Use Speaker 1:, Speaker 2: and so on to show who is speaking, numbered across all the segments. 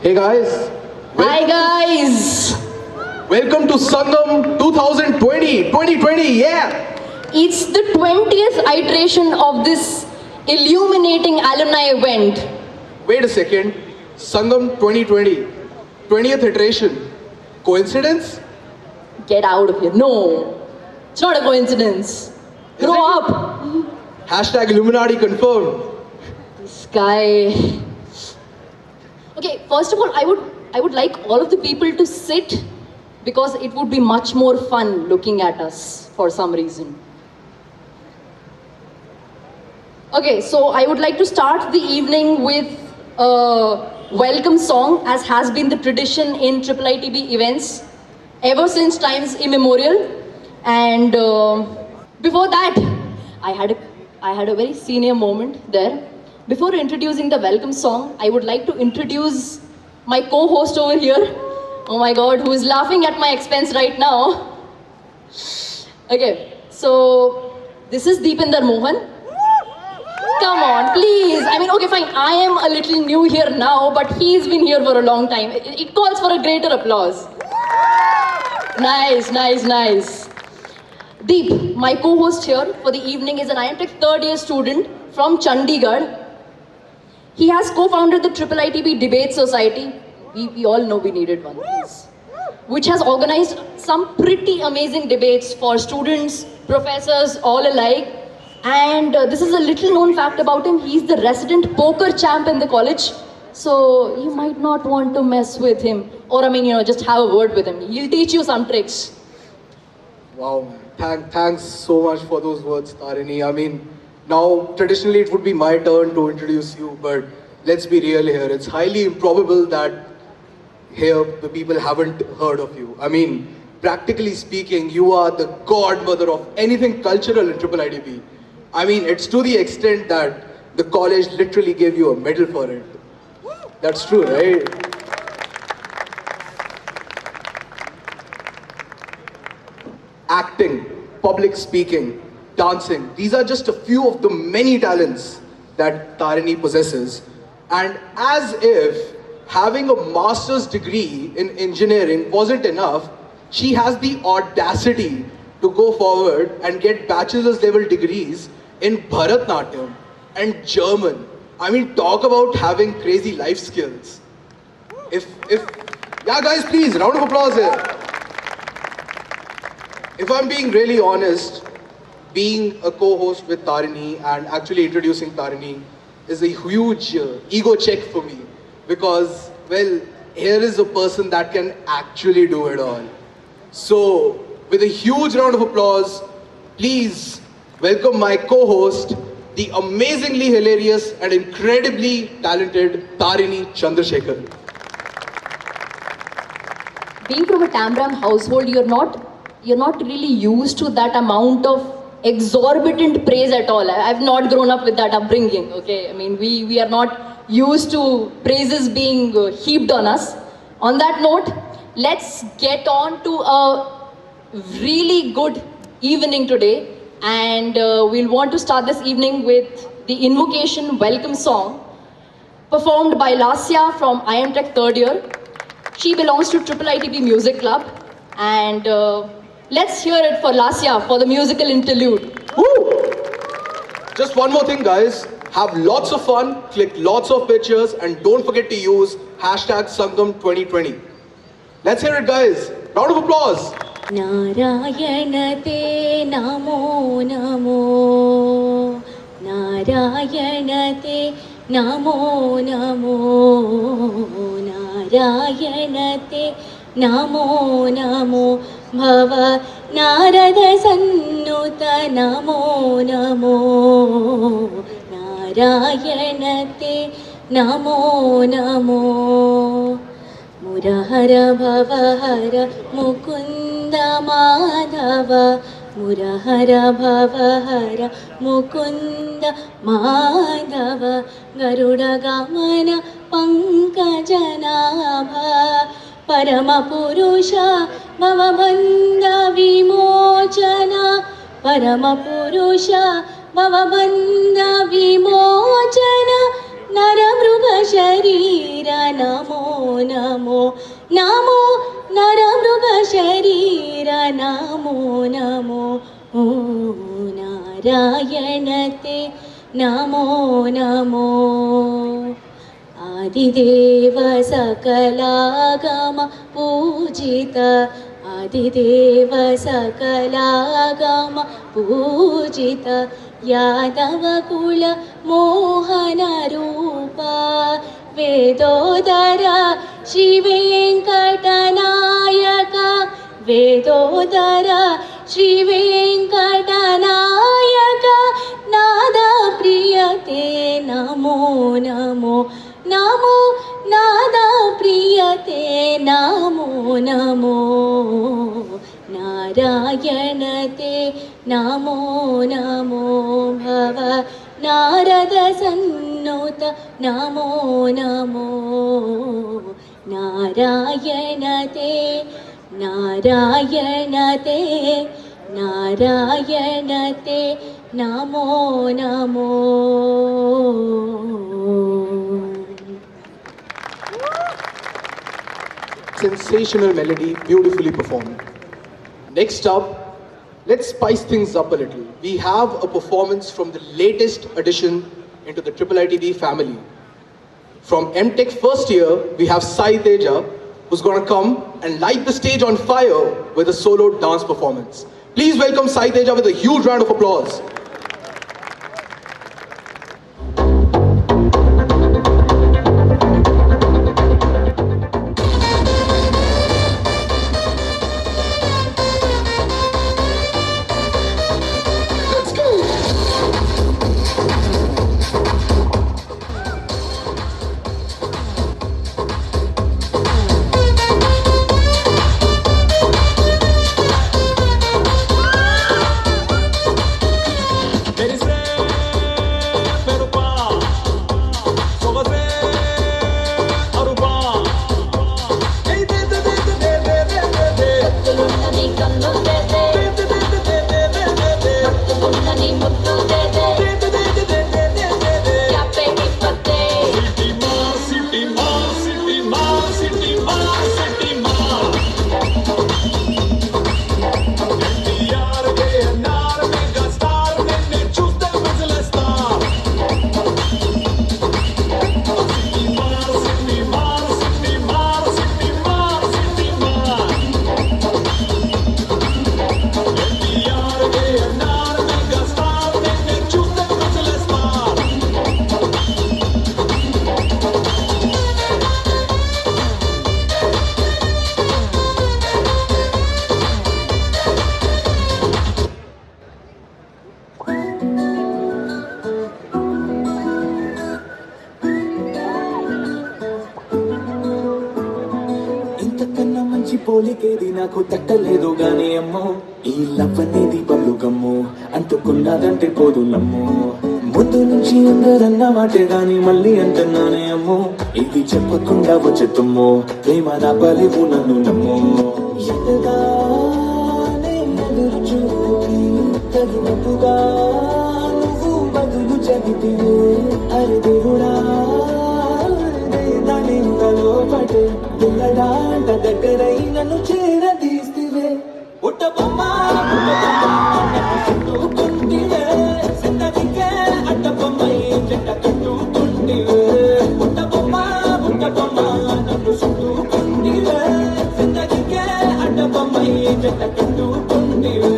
Speaker 1: Hey guys,
Speaker 2: Hi guys!
Speaker 1: welcome to Sangam 2020, yeah!
Speaker 2: It's the 20th iteration of this illuminating alumni event.
Speaker 1: Wait a second, Sangam 2020, 20th iteration. Coincidence?
Speaker 2: Get out of here. No, it's not a coincidence. Grow up.
Speaker 1: Hashtag Illuminati confirmed.
Speaker 2: This guy. Okay, first of all, I would like all of the people to sit because it would be much more fun looking at us for some reason. Okay, so I would like to start the evening with a welcome song, as has been the tradition in IIITB events ever since times immemorial. And before that, I had a very senior moment there. Before introducing the welcome song, I would like to introduce my co-host over here. Oh my God, who is laughing at my expense right now? Okay, so this is Deepinder Mohan. Come on, please. I mean, okay, fine. I am a little new here now, but he's been here for a long time. It calls for a greater applause. Nice, nice, nice. Deep, my co-host here for the evening, is an IMTech third year student from Chandigarh. He has co-founded the IIITB Debate Society. We all know we needed one, please. Which has organized some pretty amazing debates for students, professors, all alike. And this is a little known fact about him. He's the resident poker champ in the college. So you might not want to mess with him. Or just have a word with him. He'll teach you some tricks.
Speaker 1: Wow, thanks so much for those words, Tarini. I mean, now traditionally it would be my turn to introduce you, but let's be real here. It's highly improbable that here the people haven't heard of you. I mean, practically speaking, you are the godmother of anything cultural in IIITB. I mean, it's to the extent that the college literally gave you a medal for it. That's true, right? Acting, public speaking, dancing, these are just a few of the many talents that Tarini possesses. And as if having a master's degree in engineering wasn't enough, she has the audacity to go forward and get bachelor's level degrees in Bharatnatyam and German. I mean, talk about having crazy life skills. Yeah guys, please, round of applause here. If I'm being really honest, being a co-host with Tarini and actually introducing Tarini is a huge ego check for me, because, well, here is a person that can actually do it all. So, with a huge round of applause, please welcome my co-host, the amazingly hilarious and incredibly talented Tarini Chandrasekhar.
Speaker 2: Being from a Tambram household, you're not really used to that amount of exorbitant praise at all. I've not grown up with that upbringing, okay? I mean, we are not used to praises being heaped on us. On that note, let's get on to a really good evening today. And we'll want to start this evening with the Invocation Welcome Song, performed by Lasya from IMTech third year. She belongs to IIITB Music Club. And let's hear it for Lasya for the musical interlude.
Speaker 1: Woo! Just one more thing, guys. Have lots of fun, click lots of pictures, and don't forget to use hashtag Sangam 2020. Let's hear it, guys. Round of applause.
Speaker 2: Narayana te namo namo, Narayana te namo namo, Narayana te namo namo, Bhava Narada Sannuta namo namo, Narayana te namo namo. Murahara Bhavahara Mukunda Madhava, Murahara Bhavahara Mukunda Madhava, Garuda Gamana Pankajanabha, Parama Purusha Bhavabandha Vimochana, Parama Purusha Bhavabandha Vimochana, Naramruga Sharira Namo
Speaker 3: నమో నమో నరమృగ శరీర నమో నమో ఓ నారాయణతే నమో నమో ఆదిదేవ సకలాగమ పూజిత ఆదిదేవ సకలాగమ పూజిత యాదవ కుల మోహన రూప వేదోదర శ్రీ వెంకటనాయక వేదోదర శ్రీ వెంకటనాయక నాద ప్రియతే నమో నమో నమో నాద ప్రియతే నమో నమో నారాయణతే నమో నమో భవ నారద సన్నుత నమో నమో నారాయణతే నారాయణతే నారాయణతే నమో నమో
Speaker 1: Sensational melody, beautifully performed. Next up, let's spice things up a little. We have a performance from the latest addition into the IIITB family. From MTech first year, we have Sai Teja, who's gonna come and light the stage on fire with a solo dance performance. Please welcome Sai Teja with a huge round of applause.
Speaker 4: పోలికేది నాకు తట్టలేదు గానీ అమ్మో ఈ love అనేది బల్లు గమ్ము అంటుకున్నదంటే పోదు నమ్ము ముందు నుంచి అందరన్న మాటే గాని మళ్ళీ అంటున్నానే అమ్మో ఇది చెప్పకుండా వచ్చే తుమ్ము ప్రేమ రాపలేవు నన్ను నమ్ము ఎంతగానే ఎదురు చూపి తగినట్టుగా నువ్వు బదులు చెబితివే అరే దేవుడా పటే పిల్లడాంట దగ్గరై నన్ను చేరదీస్తివే పుట్టబొమ్మ చుట్టుకుంటివే చిన్నదికే అడ్డబొమ్మై జంట కట్టుకుంటివే పుట్టబొమ్మ నన్ను చుట్టుకుంటివే చిన్నదికే అడ్డబొమ్మై జంట కట్టుకుంటివే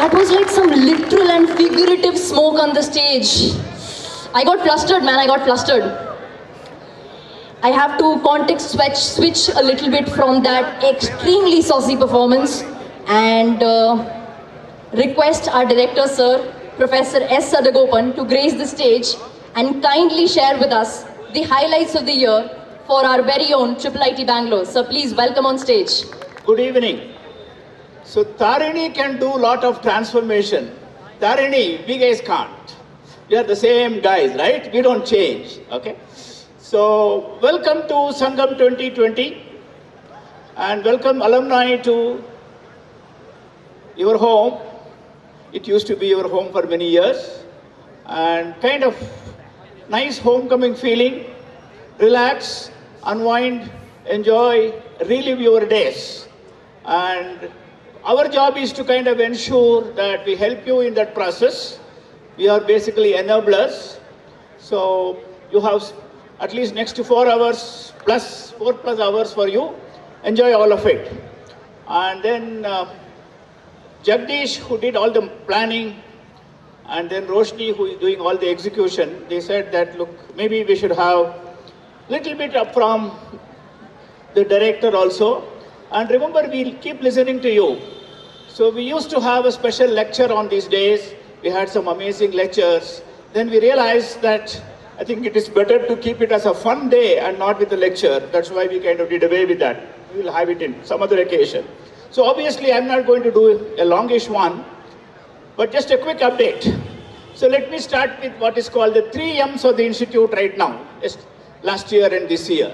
Speaker 2: That was like some literal and figurative smoke on the stage. I got flustered, man. I got flustered. I have to context switch a little bit from that extremely saucy performance and request our director, sir, Professor S. Sadagopan, to grace the stage and kindly share with us the highlights of the year for our very own IIIT Bangalore. So please welcome on stage.
Speaker 5: Good evening. So Tarini can do a lot of transformation. Tarini, we guys can't. We are the same guys, right? We don't change, okay? So welcome to Sangam 2020 and welcome alumni to your home. It used to be your home for many years and kind of nice homecoming feeling. Relax, unwind, enjoy, relive your days. And our job is to kind of ensure that we help you in that process. We are basically enablers. So you have at least next to 4 hours plus 4+ hours for you. Enjoy all of it. And then Jagdish, who did all the planning, and then Roshni, who is doing all the execution, they said that, look, maybe we should have little bit up from the director also. And remember, we'll keep listening to you. So we used to have a special lecture on these days. We had some amazing lectures. Then we realized that I think it is better to keep it as a fun day and not with a lecture. That's why we kind of did away with that. We will have it in some other occasion. So obviously, I'm not going to do a longish one, but just a quick update. So let me start with what is called the 3 M's of the Institute right now, last year and this year.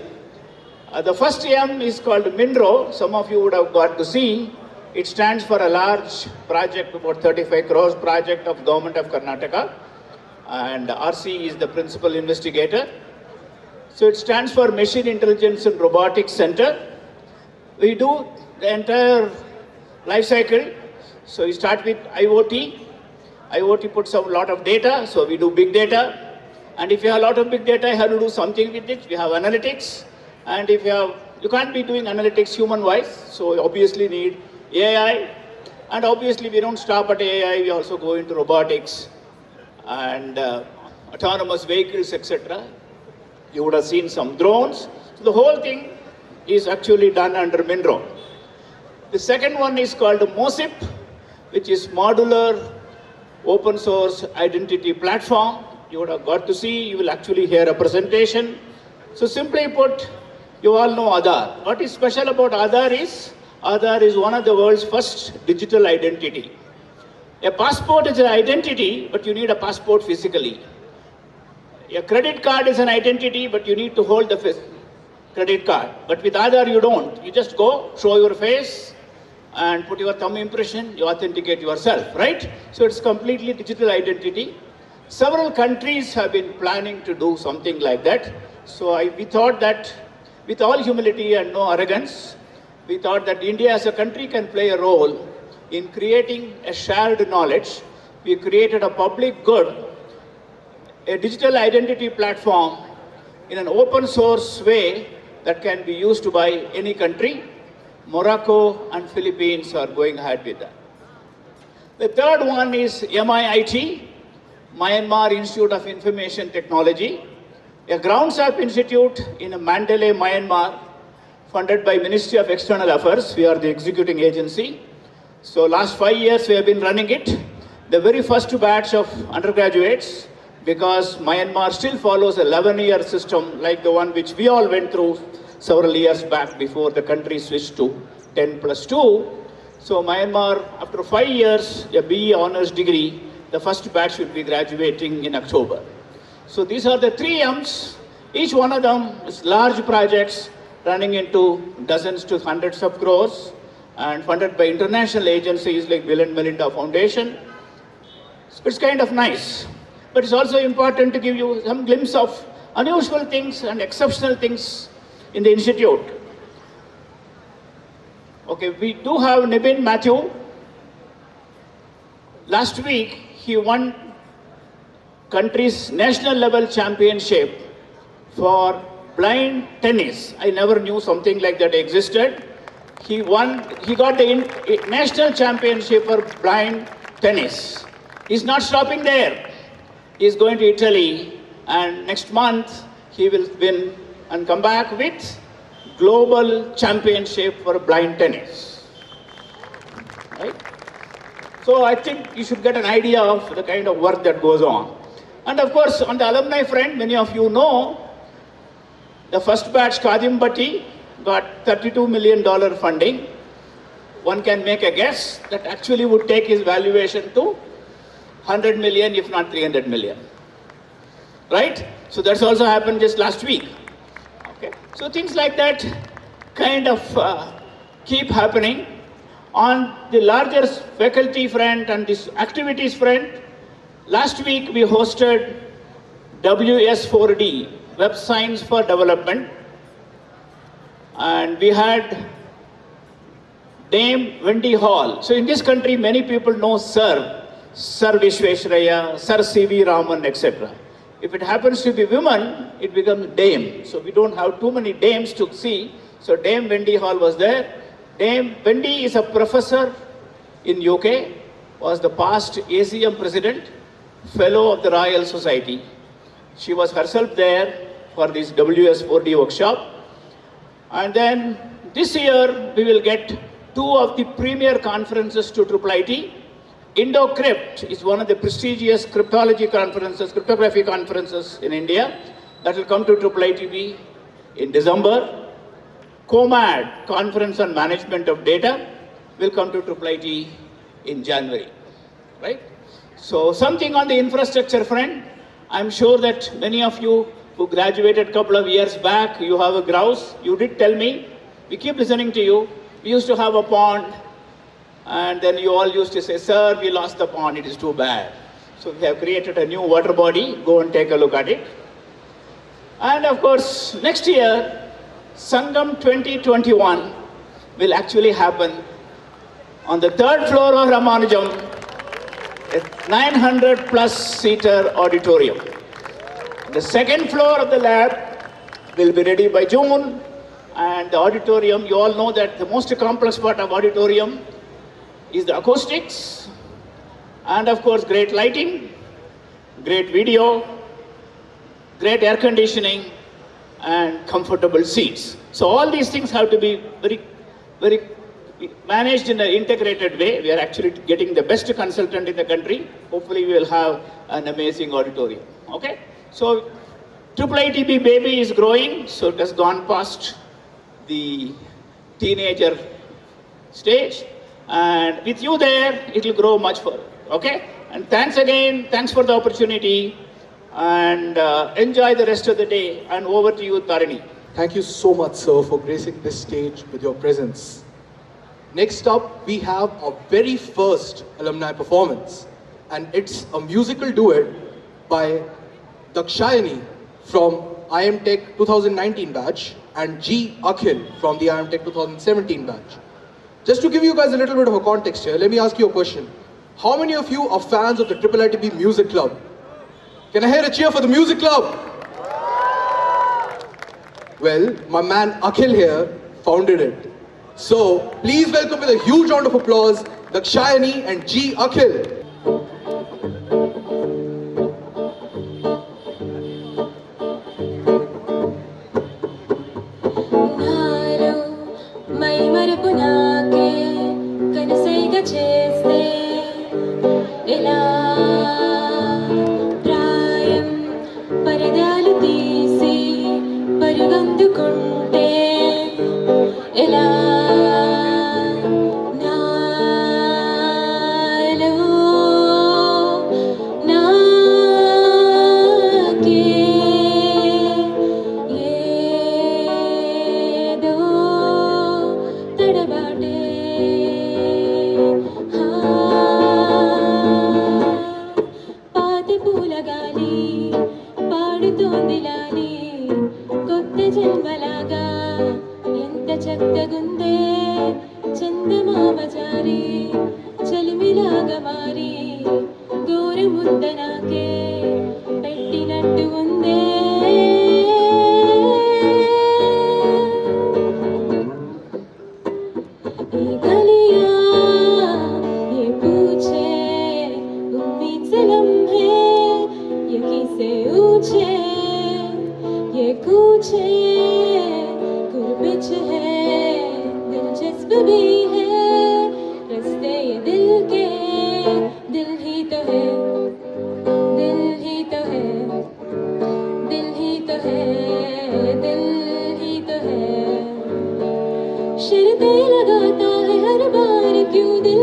Speaker 5: The first M is called MINRO. Some of you would have got to see. It stands for a large project, about 35 crores project of Government of Karnataka. And RC is the principal investigator. So it stands for Machine Intelligence and Robotics Center. We do the entire life cycle. So we start with IoT. IoT puts a lot of data, so we do big data. And if you have a lot of big data, you have to do something with it. We have analytics. And if you can't be doing analytics human-wise, so you obviously need AI. And obviously we don't stop at AI, we also go into robotics and autonomous vehicles, etc. You would have seen some drones. So the whole thing is actually done under MINRO. The second one is called MOSIP, which is Modular Open Source Identity Platform. You would have got to see, you will actually hear a presentation. So simply put, you all know Aadhaar. What is special about Aadhaar is one of the world's first digital identity. A passport is an identity, but you need a passport physically. A credit card is an identity, but you need to hold the credit card. But with Aadhaar, you don't. You just go, show your face, and put your thumb impression, you authenticate yourself, right? So it's completely digital identity. Several countries have been planning to do something like that. So we thought that with all humility and no arrogance, we thought that India as a country can play a role in creating a shared knowledge. We created a public good, a digital identity platform in an open source way that can be used by any country. Morocco and Philippines are going ahead with that. The third one is MIIT, Myanmar Institute of Information Technology, a grounds-up institute in Mandalay, Myanmar, funded by Ministry of External Affairs. We are the executing agency. So last 5 years we have been running it. The very first batch of undergraduates, because Myanmar still follows a 11-year system like the one which we all went through several years back before the country switched to 10+2. So Myanmar, after 5 years, a BE honors degree, the first batch will be graduating in October. So these are the 3 M's Each one of them is large projects running into dozens to hundreds of crores and funded by international agencies like Bill and Melinda Foundation. So it's kind of nice. But it's also important to give you some glimpse of unusual things and exceptional things in the institute. Okay, we do have Nibin Matthew. Last week, he won country's national level championship for blind tennis. I never knew something like that existed. He got the national championship for blind tennis. He's not stopping there. He's going to Italy, and next month he will win and come back with global championship for blind tennis. Right? So I think you should get an idea of the kind of work that goes on. And of course, on the alumni front, many of you know, the first batch Kadim Bhatti got $32 million funding. One can make a guess that actually would take his valuation to 100 million, if not 300 million. Right? So that's also happened just last week. Okay. So things like that kind of keep happening. On the larger faculty front and this activities front, last week we hosted WS4D, Web Science for Development, and we had Dame Wendy Hall. So in this country, many people know Sir Vishweshraya, Sir C.V. Raman, etc. If it happens to be women, it becomes Dame. So we don't have too many dames to see. So Dame Wendy Hall was there. Dame Wendy is a professor in UK, was the past ACM president, fellow of the Royal Society. She was herself there for this WS4D workshop. And then this year, we will get two of the premier conferences to IIIT. IndoCrypt is one of the prestigious cryptography conferences in India. That will come to IIITB in December. COMAD, Conference on Management of Data, will come to IIIT in January, right? So something on the infrastructure front. I'm sure that many of you who graduated a couple of years back, you have a grouse. You did tell me. We keep listening to you. We used to have a pond, and then you all used to say, sir, we lost the pond, it is too bad. So we have created a new water body. Go and take a look at it. And of course, next year, Sangam 2021 will actually happen on the third floor of Ramanujam, a 900 plus seater auditorium. The second floor of the lab will be ready by June, and the auditorium, you all know that the most complex part of auditorium is the acoustics, and of course great lighting, great video, great air conditioning, and comfortable seats. So all these things have to be very managed in an integrated way. We are actually getting the best consultant in the country. Hopefully we will have an amazing auditorium. Okay? So IIITB baby is growing, so it has gone past the teenager stage. And with you there, it will grow much further. Okay? And thanks again. Thanks for the opportunity. And enjoy the rest of the day. And over to you, Tarini.
Speaker 1: Thank you so much, sir, for gracing this stage with your presence. Next up, we have our very first alumni performance. And it's a musical duet by Dakshayani from IM Tech 2019 batch and G. Akhil from the IM Tech 2017 batch. Just to give you guys a little bit of a context here, let me ask you a question. How many of you are fans of the IIITB Music Club? Can I hear a cheer for the Music Club? Well, my man Akhil here founded it. So, please welcome with a huge round of applause, Dakshayani and G. Akhil.
Speaker 3: ఎలా నాలో ఎంత చక్కగుందే చందమామ జారి చలిమిలాగా మారి గోరు ముద్ద నాకే పెట్టినట్టు ఉందే ये गलियां ये पूछे उम्मीद से लम्हे यहीं से ऊंचे ये कूचे गुरबिच है दिलचस्प भी है रास्ते ये दिल के दिल ही तो है दिल ही तो है दिल ही तो है दिल ही तो है शर्तें लगाता है हर बार क्यों दिल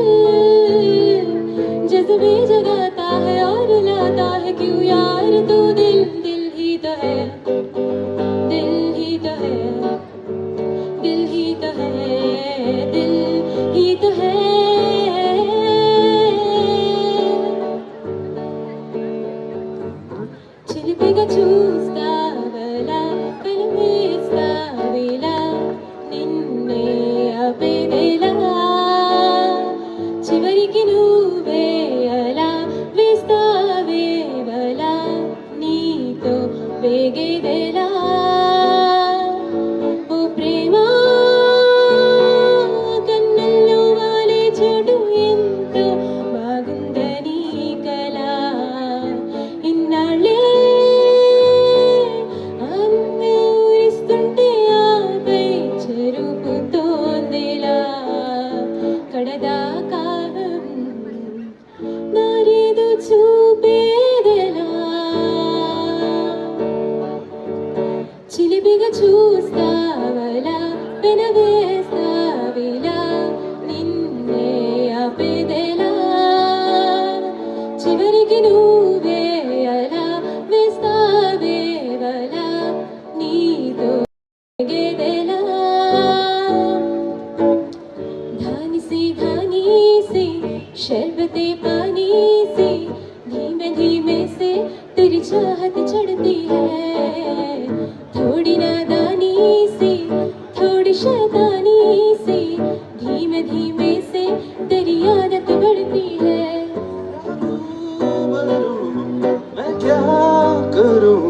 Speaker 3: जज्बे जगाता है और लाता है क्यों यार तू दिल दिल ही तो है दिल ही तो है दिल ही तो है दिल ही तो है చిలిపిగా చూస్తావలా కనిపిస్తావేలా నిన్నే ఆపేదేలా చివరికి నువ్వే అలా వేస్తావేవలా నీతో వేగేదేలా ఓ ప్రేమ కన్నుల్లో వాలే చోటు ఎంతో బాగుందని కల ఇన్నాళ్ళే అన్నే ఊరిస్తుంటే ఆపై చెరుపుతోందిలా కడదాకా నారేదో చూపేదెలా చిలిపిగా చూస్తావలా పెనవేస్తావిలా నిన్నే ఆపేదెలా చివరికి నువ్వే అలా వేస్తావేవలా నీతో వేగేదెలా धानी सी शरबते पानी सी धीमे धीमे से तेरी चाहत चढ़ती है थोड़ी नादानी सी थोड़ी शैतानी सी धीमे धीमे से तेरी आदत बढ़ती है
Speaker 4: मैं क्या करूं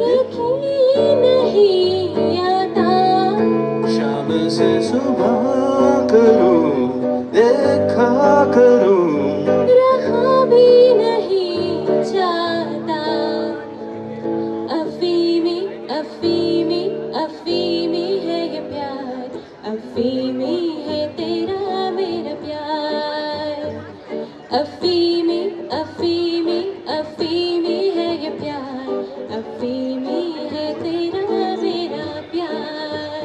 Speaker 3: यकीन नहीं आता
Speaker 4: शाम से सुबह करूं देखा करूं
Speaker 3: रहा भी नहीं चाहता अफीमी अफीमी अफीमी है ये प्यार अफीमी है तेरा मेरा प्यार अफीमी अफीमी अफीमी है ये प्यार अफीमी है तेरा मेरा प्यार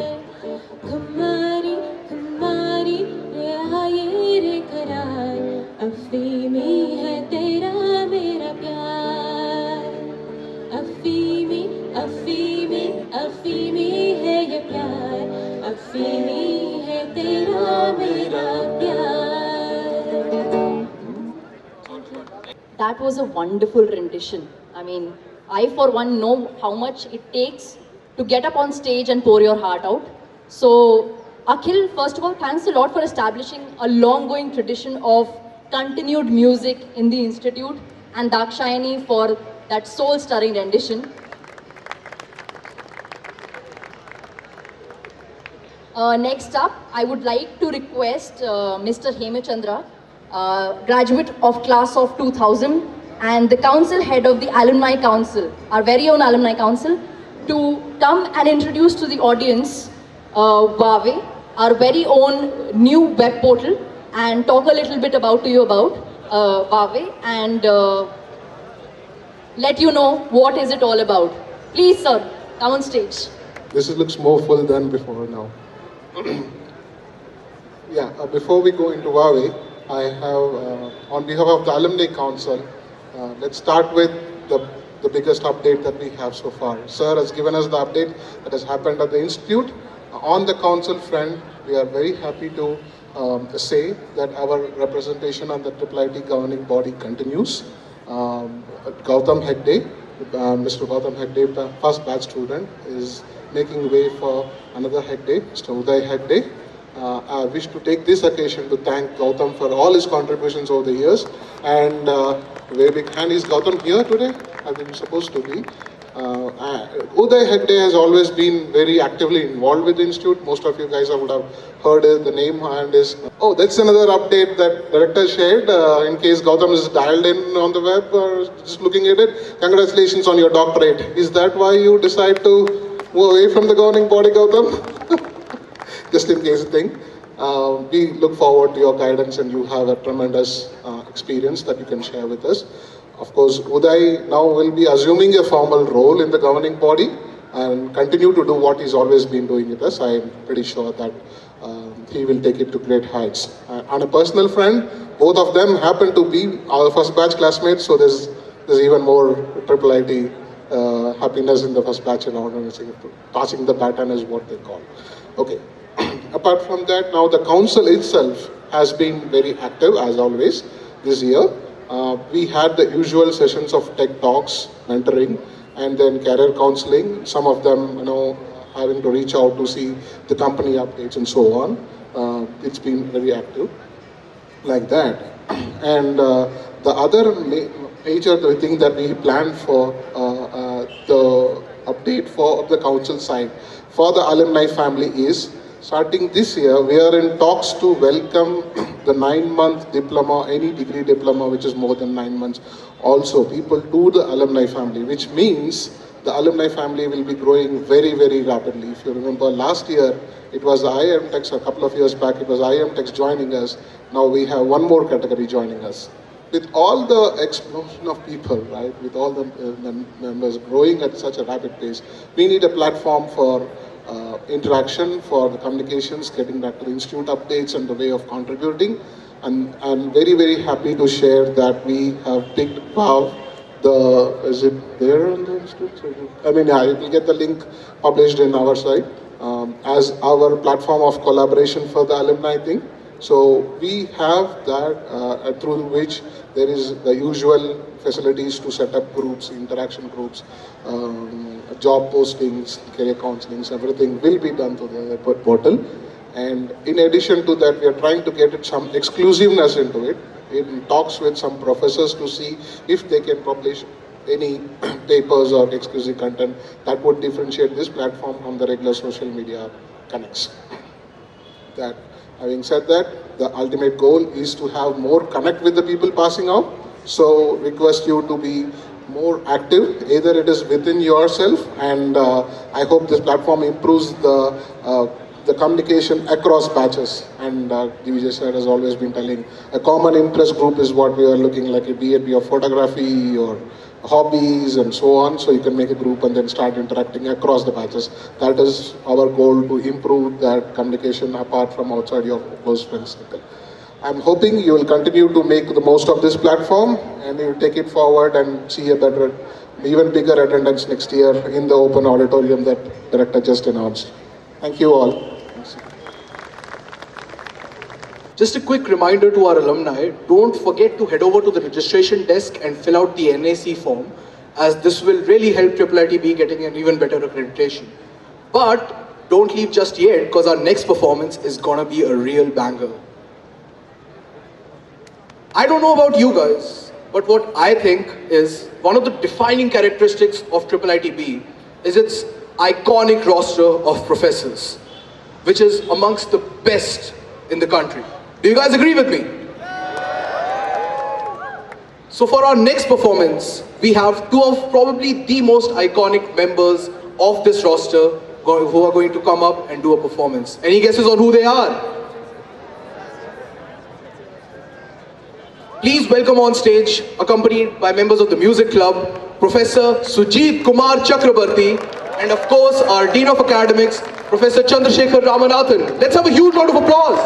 Speaker 3: खुमारी खुमारी रे आए रे करार अफीमी है तेरा मेरा प्यार अफीमी अफीमी अफीमी है ये प्यार अफीमी है तेरा मेरा प्यार
Speaker 2: That was a wonderful rendition. I mean, I for one know how much it takes to get up on stage and pour your heart out. So, Akhil, first of all, thanks a lot for establishing a long-going tradition of continued music in the institute, and Dakshayani for that soul-stirring rendition. Next up, I would like to request Mr. Hemachandra, graduate of class of 2000 and the council head of the Alumni Council, our very own Alumni Council, to come and introduce to the audience Vaave, our very own new web portal, and talk a little bit to you about Vaave and let you know what is it all about. Please, sir, come on stage.
Speaker 6: Looks more full than before now. Before we go into Huawei, I have, on behalf of the Alumni Council, let's start with the biggest update that we have so far. Sir has given us the update that has happened at the Institute. On the council front, we are very happy to say that our representation on the IIIT governing body continues. Gautam Hegde, Mr. Gautam Hegde, first batch student, is making way for another Hegde, Mr. Uday Hegde. I wish to take this occasion to thank Gautam for all his contributions over the years. And very big hand. Is Gautam here today? I think he's supposed to be. Uday Hegde has always been very actively involved with the institute. Most of you guys would have heard the name and is. Oh, that's another update that director shared. In case Gautam is dialed in on the web or just looking at it. Congratulations on your doctorate. Is that why you decide to move away from the governing body, Gautam? Just in case thing. We look forward to your guidance, and you have a tremendous experience that you can share with us. Of course, Uday now will be assuming a formal role in the governing body and continue to do what he's always been doing with us. I am pretty sure that he will take it to great heights. On a personal friend, both of them happen to be our first batch classmates, so there's even more triple IT happiness in the first batch and organizing it. Passing the baton is what they call. Okay. Apart from that, now the council itself has been very active as always this year. We had the usual sessions of tech talks, mentoring, and then career counseling. Some of them, having to reach out to see the company updates and so on. It's been very active like that. And the other major thing that we planned for the update for the council side for the alumni family is starting this year, we are in talks to welcome the 9-month diploma, any degree diploma which is more than 9 months, also people to the alumni family, which means the alumni family will be growing very, very rapidly. If you remember last year, it was IIM Techs, a couple of years back, it was IIM Techs joining us. Now we have one more category joining us. With all the explosion of people, right, with all the members growing at such a rapid pace, we need a platform for interaction, for the communications, getting back to the institute updates and the way of contributing. And I'm very, very happy to share that we have picked Bhav, is it there on the institute? I mean, yeah, you will get the link published in our site as our platform of collaboration for the alumni thing. So we have that through which there is the usual facilities to set up groups, interaction groups, job postings, career counselings, everything will be done through the portal. And in addition to that, we are trying to get some exclusiveness into it, in talks with some professors to see if they can publish any papers or exclusive content that would differentiate this platform from the regular social media connects. That, having said that, the ultimate goal is to have more connect with the people passing out. So request you to be more active, either it is within yourself, and I hope this platform improves the communication across batches. And Vijay sir has always been telling a common interest group is what we are looking like, be it your photography or hobbies and so on, so you can make a group and then start interacting across the batches. That is our goal, to improve that communication apart from outside your close friends circle. I'm hoping you will continue to make the most of this platform and you take it forward and see a better, even bigger attendance next year in the open auditorium that Director just announced. Thank you all.
Speaker 1: Just a quick reminder to our alumni, don't forget to head over to the registration desk and fill out the NAC form, as this will really help IIITB getting an even better accreditation. But don't leave just yet, because our next performance is gonna be a real banger. I don't know about you guys, but what I think is one of the defining characteristics of IIITB is its iconic roster of professors, which is amongst the best in the country. Do you guys agree with me? So for our next performance, we have two of probably the most iconic members of this roster who are going to come up and do a performance. Any guesses on who they are? Please welcome on stage, accompanied by members of the music club, Professor Sujit Kumar Chakrabarti, and of course our Dean of Academics, Professor Chandrasekhar Ramanathan. Let's have a huge round of applause.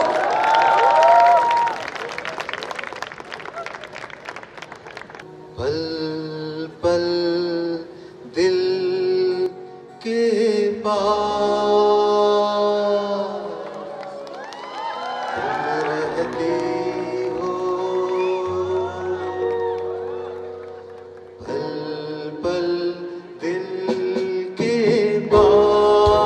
Speaker 7: पल पल दिल के पास रहती हो, पल पल दिल के पास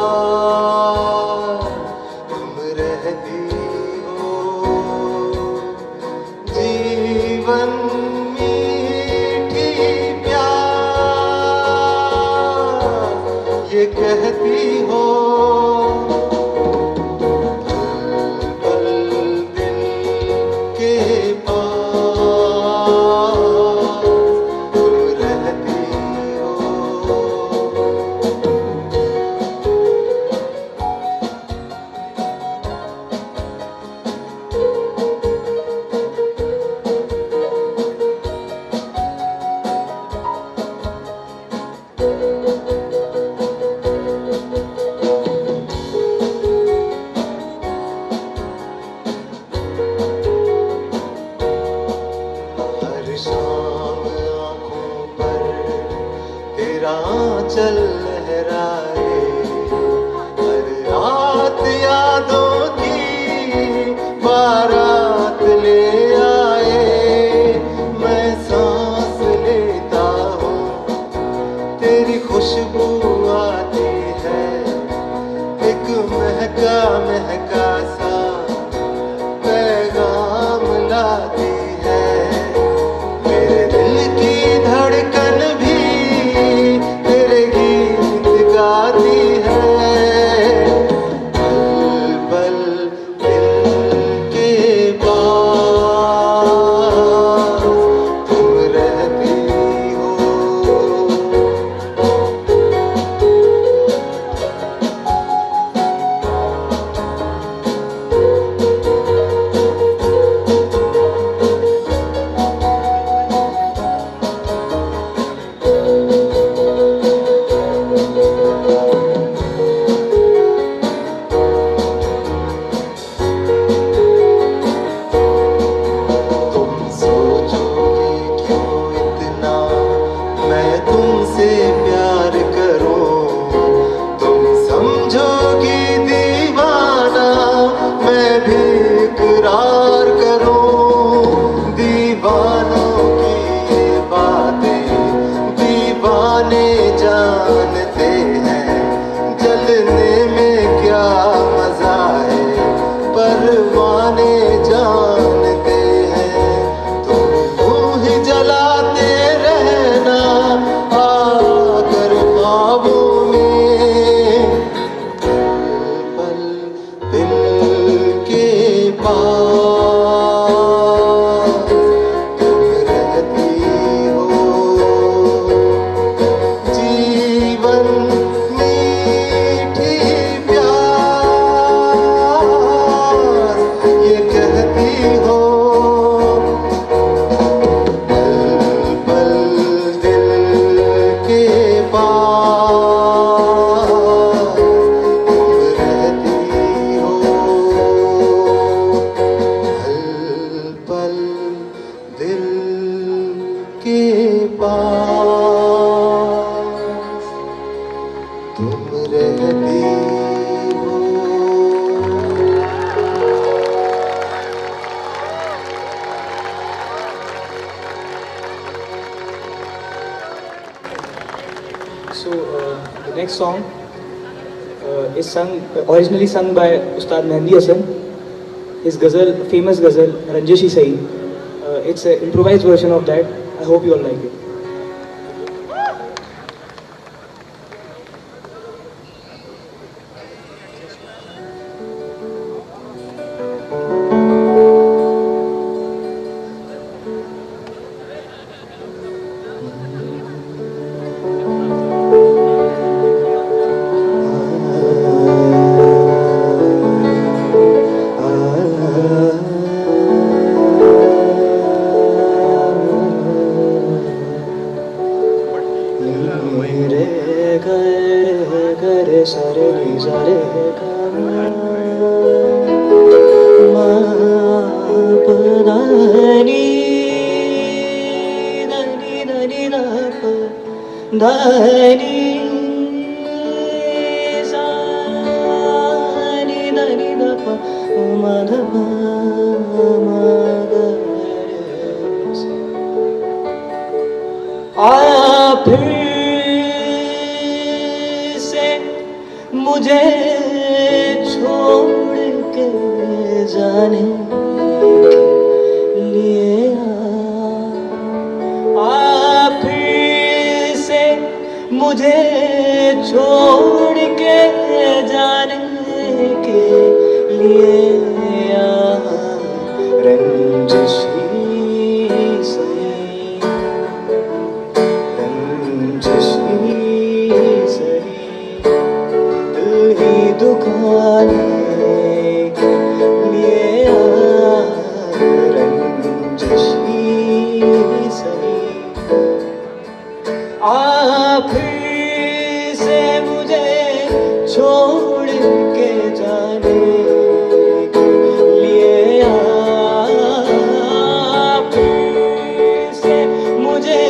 Speaker 8: next song is originally sung by Ustad Mehndi Hasan. His ghazal, famous ghazal, Ranjishi Sahi. It's an improvised version of that. I hope you all like it.
Speaker 9: मुझे छोड़ के जाने लिए फिर से मुझे छोड़ के जाने के लिए रंजिशी सही दुखाने के लिए रंजिशी सही फिर से मुझे छोड़ के जाने के लिए फिर से मुझे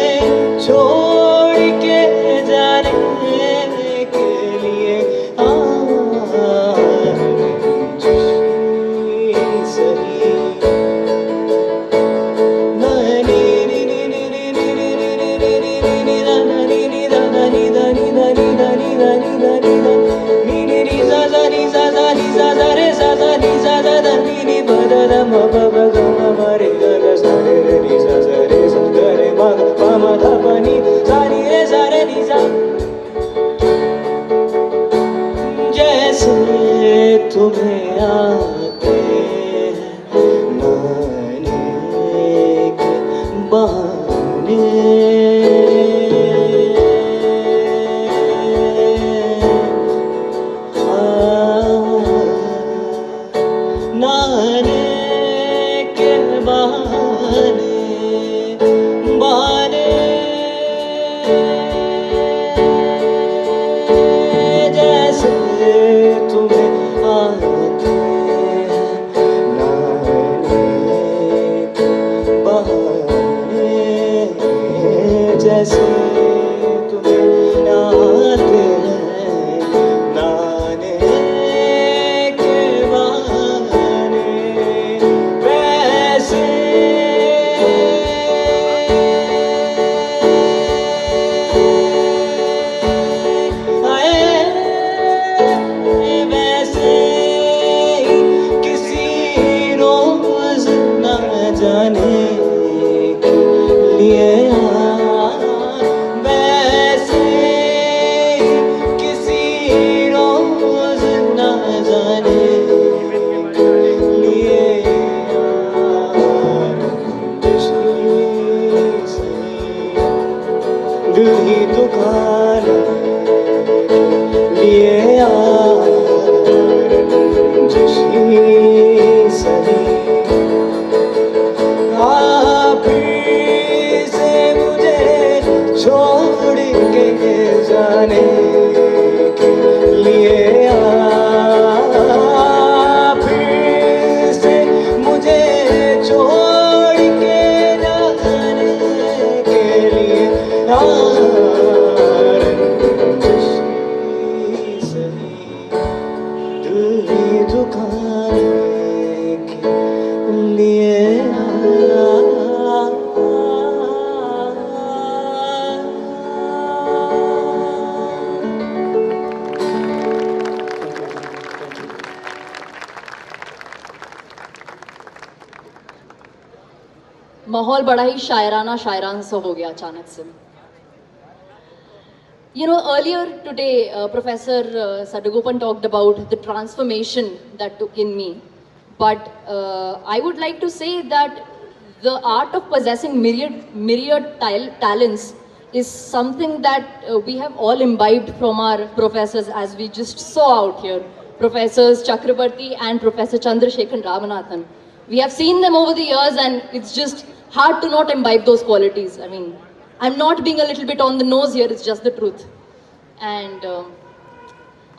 Speaker 9: छोड़ के जाने के लिए जैसे तुम्हें आते नाने के बहाने नाने के बहाने बहाने जैसे तुम्हें आते नाने के बहाने जैसे तुम्हें आते नाने के बहाने वैसे वैसे ही किसी रोज न जाने के लिए वैसे ही किसी रोज न जाने के लिए दिल ही दुखाने लिए रंजिशी सही फिर से मुझे छोड़ के जाने के लिए
Speaker 2: माहौल बड़ा ही शायराना सा हो गया अचानक से. You know, earlier today, Professor Sadagopan talked about the transformation that took in me. But I would like to say that the art of possessing myriad talents is something that we have all imbibed from our professors, as we just saw out here. Professors Chakrabarti and Professor Chandrasekhan Ramanathan. We have seen them over the years, and it's just hard to not imbibe those qualities. I mean, I'm not being a little bit on the nose here, it's just the truth. And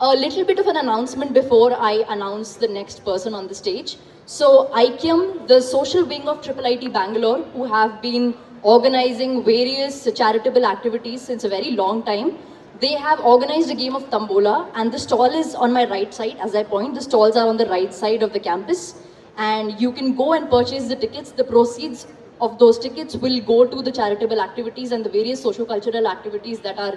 Speaker 2: a little bit of an announcement before I announce the next person on the stage. So ICAM, the social wing of IIIT Bangalore, who have been organizing various charitable activities since a very long time, they have organized a game of Tambola, and the stall is on my right side. As I point, the stalls are on the right side of the campus, and you can go and purchase the tickets. The proceeds of those tickets will go to the charitable activities and the various socio-cultural activities that are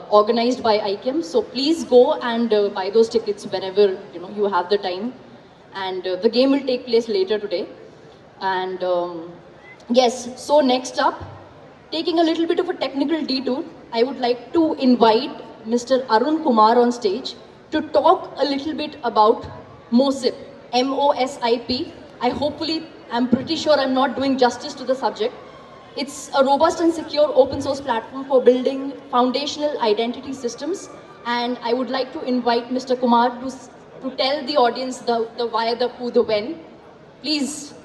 Speaker 2: organized by ICAM. So please go and buy those tickets whenever you have the time. And the game will take place later today. And yes, so next up, taking a little bit of a technical detour, I would like to invite Mr. Arun Kumar on stage to talk a little bit about MOSIP, MOSIP. I'm pretty sure I'm not doing justice to the subject. It's a robust and secure open source platform for building foundational identity systems. And I would like to invite Mr. Kumar to tell the audience the why, the who, the when. Please.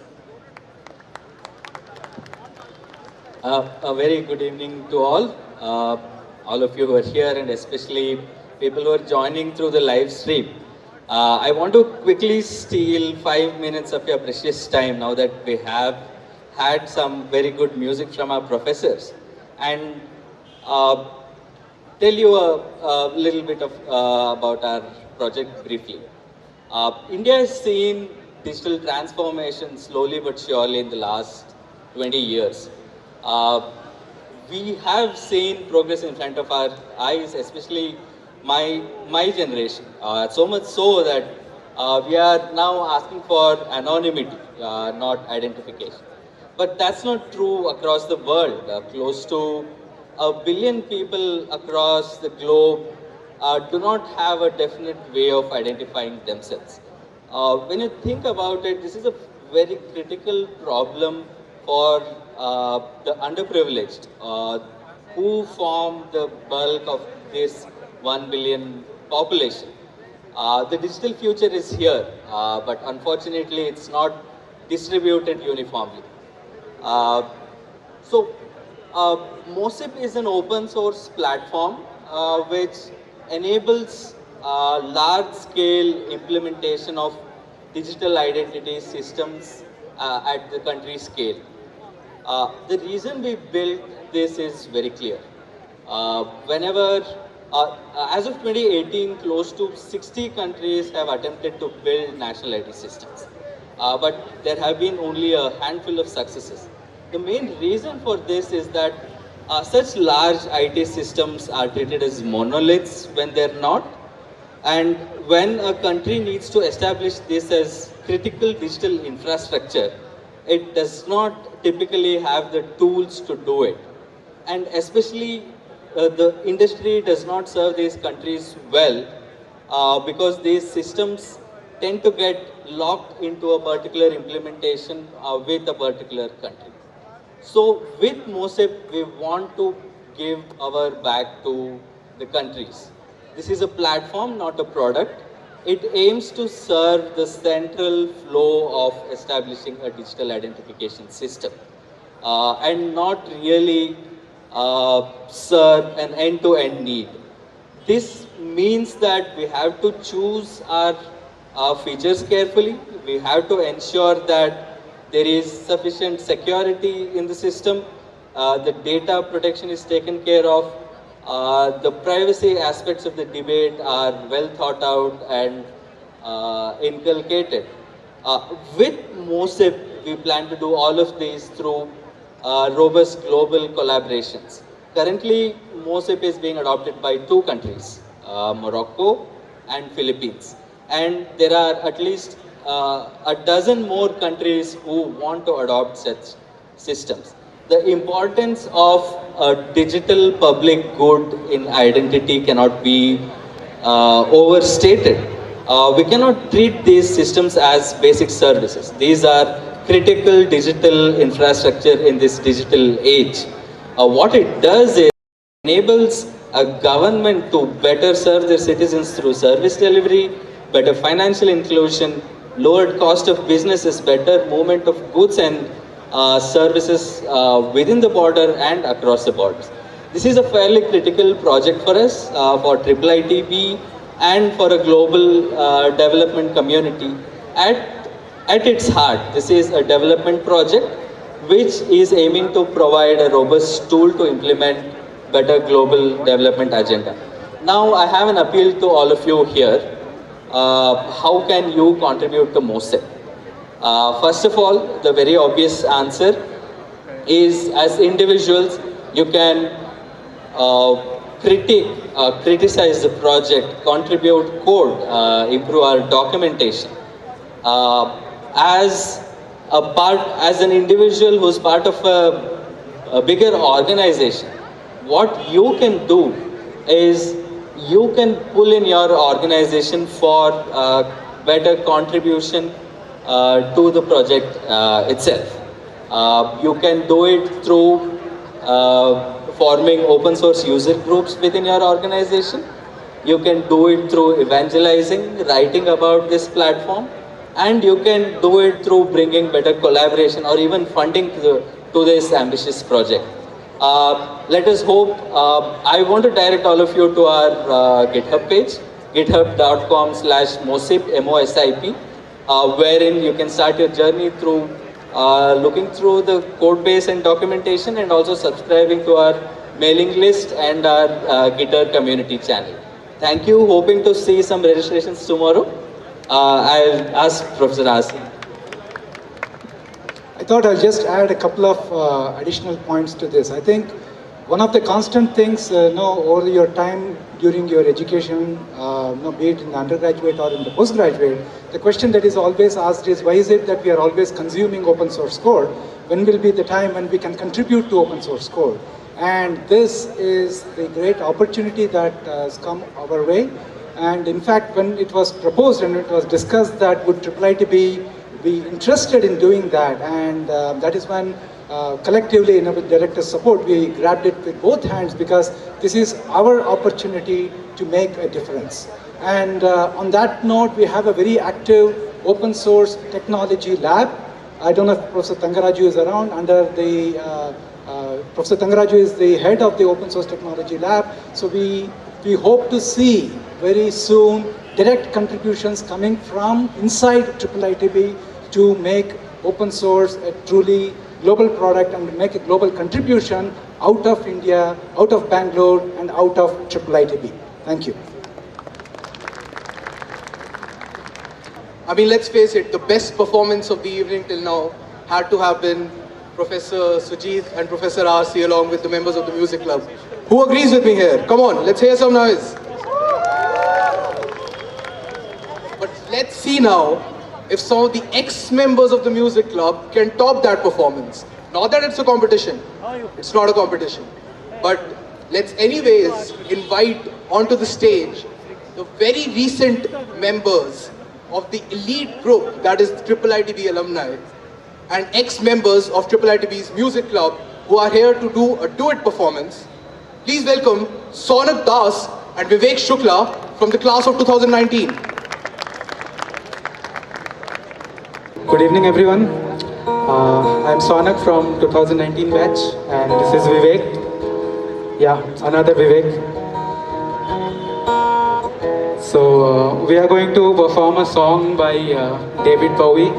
Speaker 10: A very good evening to all. All of you who are here, and especially people who are joining through the live stream. I want to quickly steal 5 minutes of your precious time now that we have had some very good music from our professors, and tell you a little bit of about our project briefly. India has seen digital transformation slowly but surely in the last 20 years. We have seen progress in front of our eyes, especially my generation. So much so that we are now asking for anonymity, not identification. But that's not true across the world. Close to 1 billion people across the globe do not have a definite way of identifying themselves. When you think about it, this is a very critical problem for the underprivileged, who form the bulk of this 1 billion population. The digital future is here, but unfortunately it's not distributed uniformly. MOSIP is an open source platform which enables large scale implementation of digital identity systems at the country scale. The reason we built this is very clear. As of 2018, close to 60 countries have attempted to build national ID systems. But there have been only a handful of successes. The main reason for this is that such large IT systems are treated as monoliths when they're not. And when a country needs to establish this as critical digital infrastructure, it does not typically have the tools to do it. And especially the industry does not serve these countries well because these systems tend to get locked into a particular implementation with a particular country. So with MOSIP, we want to give our back to the countries. This is a platform, not a product. It aims to serve the central flow of establishing a digital identification system and not really serve an end-to-end need. This means that we have to choose our features carefully. We have to ensure that there is sufficient security in the system, the data protection is taken care of, the privacy aspects of the debate are well thought out and inculcated. With MOSIP, we plan to do all of these through robust global collaborations. Currently, MOSIP is being adopted by 2 countries, Morocco and Philippines. And there are at least a dozen more countries who want to adopt systems. The importance of a digital public good in identity cannot be overstated. We cannot treat these systems as basic services. These are critical digital infrastructure in this digital age. What it does is enables a government to better serve their citizens through service delivery, better financial inclusion, lowered cost of businesses, better movement of goods and services within the border and across the borders. This is a fairly critical project for us, for IIITB and for a global development community. At its heart, this is a development project which is aiming to provide a robust tool to implement better global development agenda. Now I have an appeal to all of you here. How can you contribute to MOSEP? First of all, the very obvious answer is as individuals, you can criticize the project, contribute code, improve our documentation. As an individual who's part of a bigger organization, what you can do is you can pull in your organization for better contribution to the project itself. You can do it through forming open source user groups within your organization. You can do it through evangelizing, writing about this platform, and you can do it through bringing better collaboration or even funding to this ambitious project. Let us hope. I want to direct all of you to our GitHub page, github.com/MOSIP, MOSIP, wherein you can start your journey through looking through the code base and documentation, and also subscribing to our mailing list and our Gitter community channel. Thank you. Hoping to see some registrations tomorrow. I'll ask Professor Asi.
Speaker 11: I thought I'll just add a couple of additional points to this. I think one of the constant things over your time during your education, be it in the undergraduate or in the postgraduate, the question that is always asked is, why is it that we are always consuming open source code? When will be the time when we can contribute to open source code? And this is the great opportunity that has come our way. And in fact, when it was proposed and it was discussed that would IIITB be interested in doing that, and that is when collectively, with director's support, we grabbed it with both hands, because this is our opportunity to make a difference. And on that note, we have a very active open source technology lab. I don't know if Professor Tangaraju is around. Professor Tangaraju is the head of the open source technology lab. So we hope to see very soon direct contributions coming from inside IIITB to make open source a truly global product and make a global contribution out of India, out of Bangalore, and out of IIITB. Thank you.
Speaker 1: I mean, let's face it, the best performance of the evening till now had to have been Professor Sujit and Professor R.C. along with the members of the music club. Who agrees with me here? Come on, let's hear some noise. But let's see now if some of the ex-members of the music club can top that performance. Not that it's a competition. It's not a competition. But let's anyways invite onto the stage the very recent members of the elite group that is IIITB alumni and ex-members of IIITB's music club who are here to do a duet performance. Please welcome Sonak Das and Vivek Shukla from the class of 2019.
Speaker 8: Good evening, everyone. I'm Sonak from 2019 batch, and this is Vivek. Yeah, another Vivek. So we are going to perform a song by David Bowie.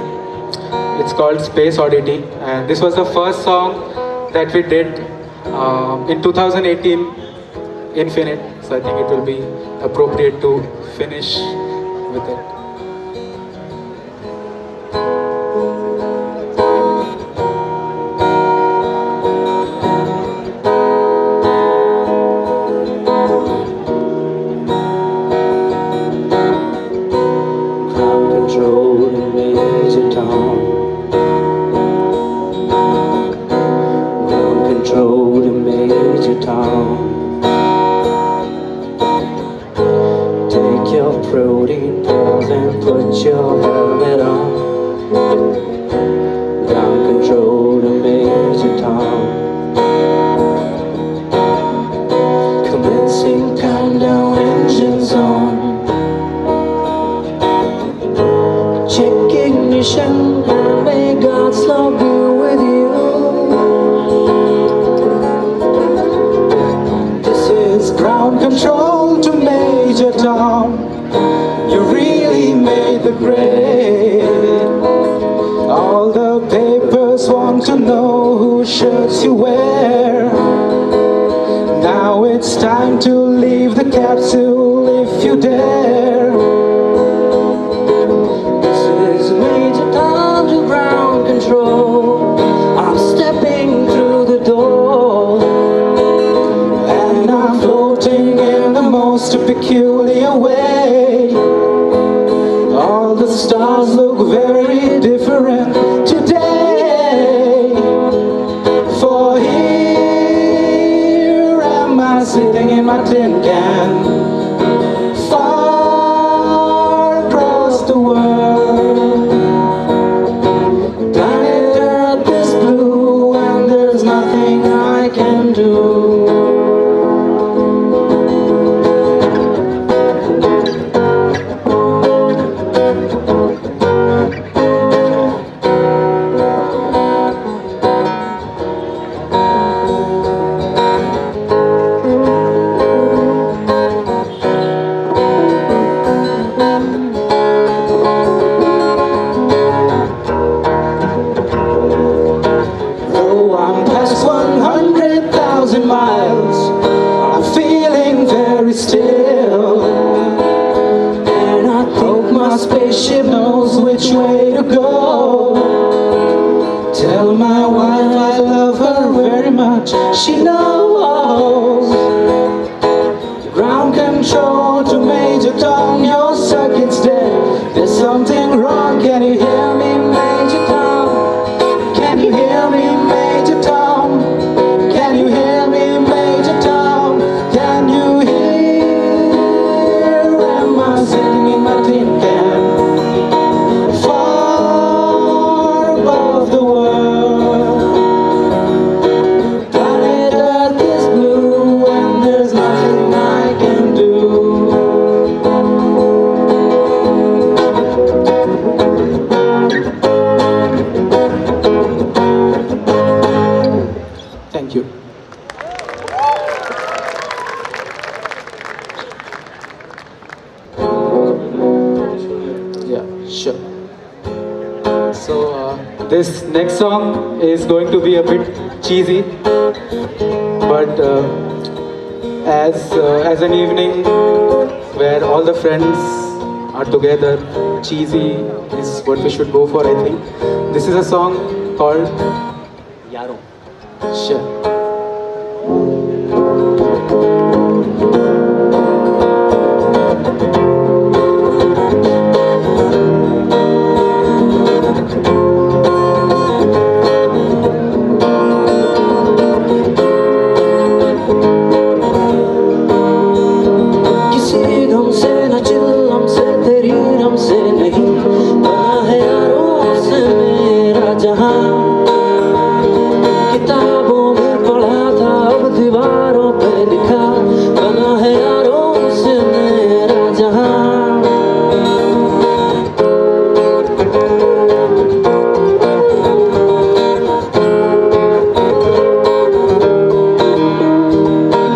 Speaker 8: It's called Space Oddity, and this was the first song that we did in 2018, Infinite. So I think it will be appropriate to finish with it.
Speaker 4: your helmet on. Ground control to Major Tom. Commencing countdown, engines on. Check ignition and may God's love be with you. This is ground control to Major Tom. You really made the grade. All the papers want to know whose shirts you wear. Now it's time to leave the capsule if you dare. This is Major Tom to ground control. I'm stepping through the door, and I'm floating in the most peculiar way. All the stars look very different today. For here am I sitting in my tin can, far across the world. Planet Earth is blue and there's nothing I can do. Though I'm past 100,000 miles, I'm feeling very still. And I hope my spaceship knows which way to go. Tell my wife I love her very much, she knows. Ground control to Major Tom, your circuit's dead. There's something wrong, can you hear me, Major Tom? Can you hear me, Major Tom? Can you hear me, Major Tom? Can you hear? Am I sitting in my tin can, far above the world? Planet Earth is blue and there's nothing I can do. Thank you.
Speaker 11: Yeah, sure. So this next song is going to be a bit cheesy, but as an evening where all the friends are together, cheesy is what we should go for, I think. This is a song called Yaro. Sure.
Speaker 4: किसी गम से न चिल्लम से तेरी रम से नहीं, बना है यारों से मेरा जहां। किताबों में पढ़ा था अब दीवारों पे लिखा, बना है यारों से मेरा जहां।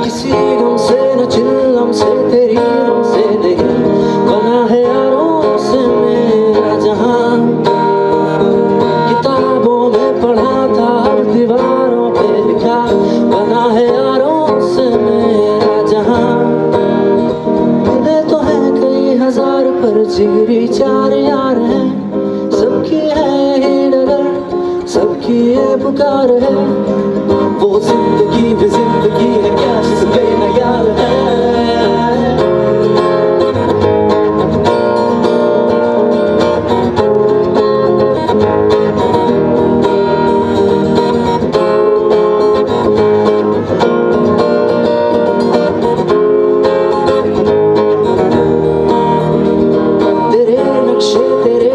Speaker 4: किसी गम से न चिल्लम से तेरी रम से नहीं, बना है यारों से मेरा जहां। किताबों में पढ़ा था अब दीवारों पे लिखा, बना है यारों से मेरा जहां। मिले तो है कई हजार पर जिगरी चार यार हैं, सबकी है यही डगर, सबकी ये पुकार है। वो जिंदगी भी जिंदगी है क्या जिसपे न यार है। तेरे नक्शे तेरे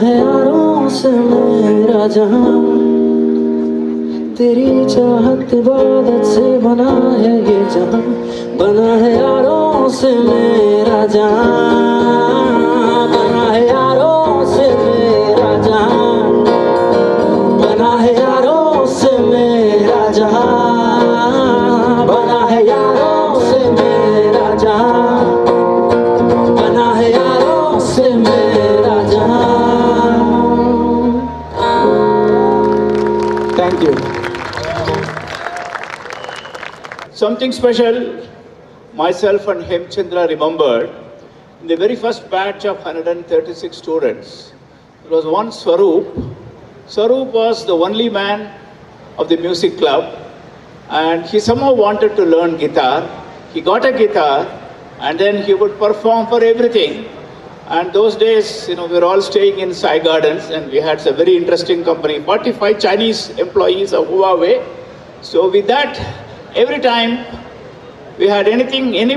Speaker 9: है यारों से मेरा जहां, तेरी चाहत इबादत से बना है ये जहां, बना है यारों से मेरा जहां, बना है यारों से मेरा जहां, बना है यारों से मेरा जहां, बना है यारों से मेरा जहां, बना है यारों से मेरा जहां.
Speaker 8: Thank you.
Speaker 5: Something special myself and Hemchandra remembered. In the very first batch of 136 students, there was one Swaroop. Swaroop was the only man of the music club, and he somehow wanted to learn guitar. He got a guitar, and then he would perform for everything. And those days, we were all staying in Sai Gardens, and we had a very interesting company, 45 Chinese employees of Huawei. So with that, every time we had anything, any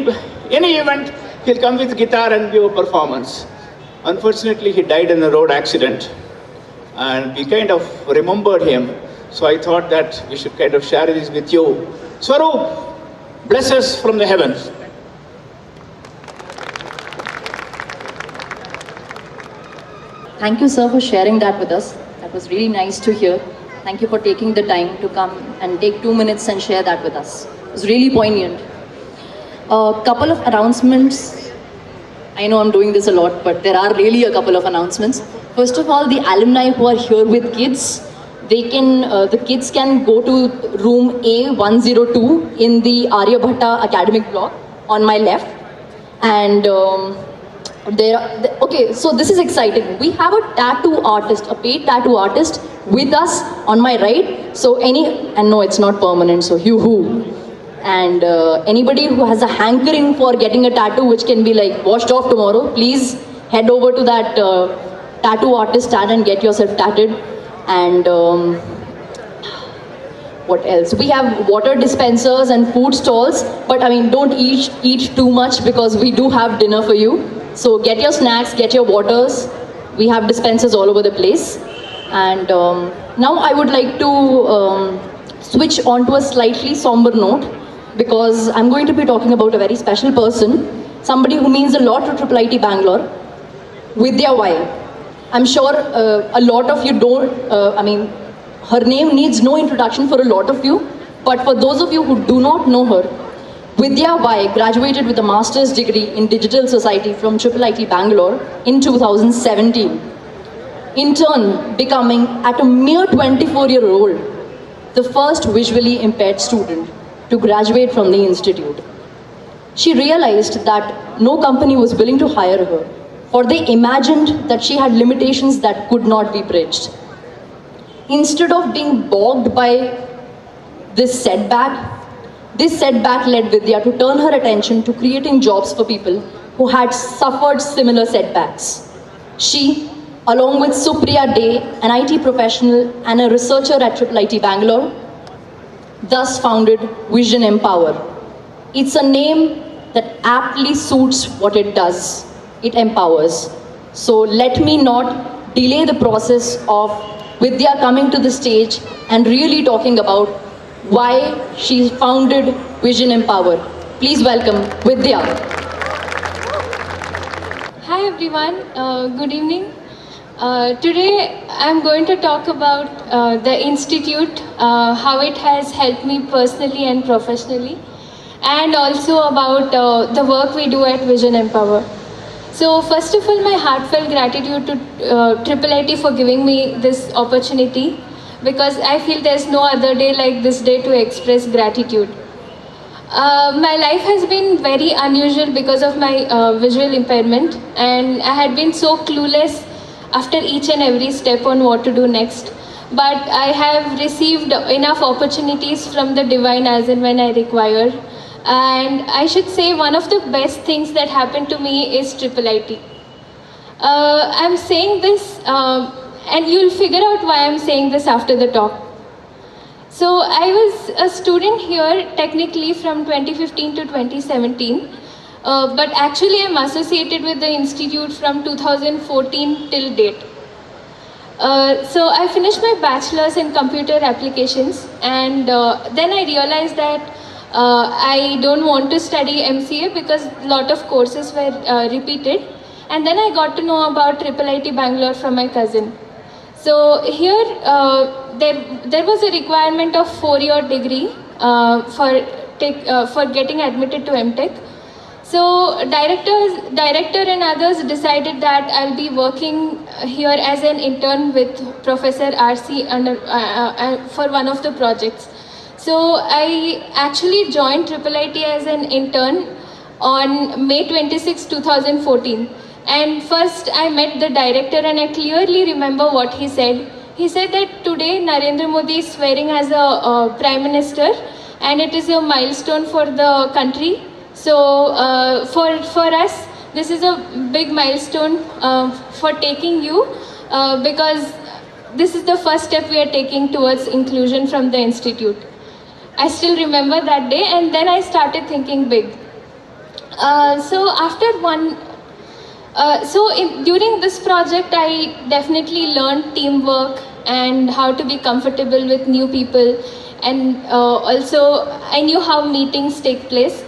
Speaker 5: event, he'll come with guitar and give a performance. Unfortunately, he died in a road accident, and we kind of remembered him. So I thought that we should kind of share this with you. Swaroop, bless us from the heavens.
Speaker 2: Thank you, sir, for sharing that with us. That was really nice to hear. Thank you for taking the time to come and take 2 minutes and share that with us. It was really poignant. A couple of announcements. I know I'm doing this a lot, but there are really a couple of announcements. First of all, the alumni who are here with kids, the kids can go to room A102 in the Aryabhatta academic block on my left. And okay, so this is exciting. We have a tattoo artist, a paid tattoo artist with us on my right. So and no, it's not permanent, so hoo-hoo. And anybody who has a hankering for getting a tattoo which can be like washed off tomorrow, please head over to that tattoo artist stand and get yourself tattooed. And what else? We have water dispensers and food stalls, but I mean, don't eat too much because we do have dinner for you. So get your snacks, get your waters. We have dispensers all over the place. And now I would like to switch on to a slightly somber note, because I'm going to be talking about a very special person, somebody who means a lot to IIIT Bangalore, Vidya Vai. I'm sure a lot of you don't, her name needs no introduction for a lot of you, but for those of you who do not know her, Vidya Vai graduated with a master's degree in Digital Society from IIIT Bangalore in 2017. In turn, becoming at a mere 24-year-old, the first visually impaired student to graduate from the institute. She realized that no company was willing to hire her, for they imagined that she had limitations that could not be bridged. Instead of being bogged by this setback led Vidya to turn her attention to creating jobs for people who had suffered similar setbacks. She, along with Supriya Day, an IT professional and a researcher at IIIT Bangalore, thus founded Vision Empower. It's a name that aptly suits what it does. It empowers. So let me not delay the process of Vidya coming to the stage and really talking about why she founded Vision Empower. Please welcome Vidya.
Speaker 3: Hi everyone, good evening. Today I'm going to talk about the institute, how it has helped me personally and professionally, and also about the work we do at Vision Empower. So first of all, my heartfelt gratitude to IIIT for giving me this opportunity, because I feel there's no other day like this day to express gratitude. My life has been very unusual because of my visual impairment, and I had been so clueless after each and every step on what to do next. But I have received enough opportunities from the divine as and when I require. And I should say one of the best things that happened to me is IIIT. I'm saying this, and you'll figure out why I'm saying this after the talk. So I was a student here technically from 2015 to 2017. But actually I'm associated with the institute from 2014 till date. So I finished my bachelor's in computer applications, and then I realized that I don't want to study MCA because a lot of courses were repeated. And then I got to know about IIIT Bangalore from my cousin. So here there was a requirement of 4-year degree for getting admitted to MTech. So director and others decided that I'll be working here as an intern with Professor RC for one of the projects. So I actually joined IIIT as an intern on May 26, 2014. And first I met the director and I clearly remember what he said. He said that today Narendra Modi is swearing as a Prime Minister and it is a milestone for the country. So for us, this is a big milestone for taking you because this is the first step we are taking towards inclusion from the institute. I still remember that day, and then I started thinking big. During this project, I definitely learned teamwork and how to be comfortable with new people, and also I knew how meetings take place.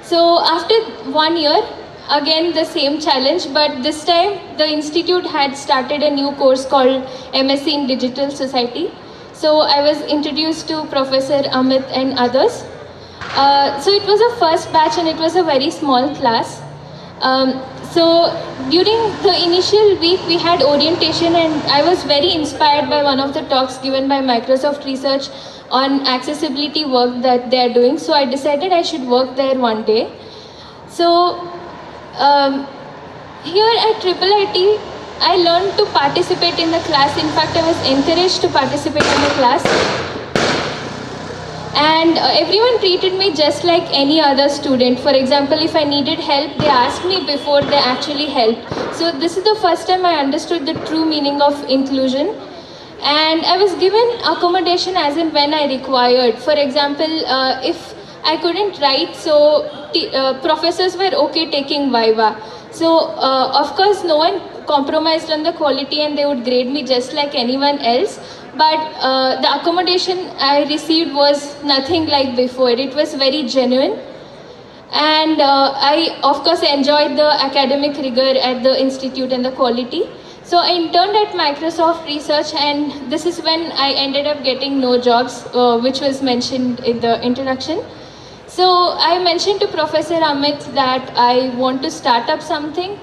Speaker 3: So after 1 year, again the same challenge, but this time the institute had started a new course called MSc in Digital Society. So I was introduced to Professor Amit and others. So it was a first batch and it was a very small class. So during the initial week we had orientation, and I was very inspired by one of the talks given by Microsoft Research on accessibility work that they are doing. So I decided I should work there one day. So here at IIIT, I learned to participate in the class. In fact, I was encouraged to participate in the class. And everyone treated me just like any other student. For example, if I needed help, they asked me before they actually helped. So this is the first time I understood the true meaning of inclusion. And I was given accommodation as and when I required. For example, if I couldn't write, so professors were okay taking Viva. So of course, no one compromised on the quality and they would grade me just like anyone else. But the accommodation I received was nothing like before. It was very genuine. And I, of course, enjoyed the academic rigor at the institute and the quality. So I interned at Microsoft Research, and this is when I ended up getting no jobs, which was mentioned in the introduction. So I mentioned to Professor Amit that I want to start up something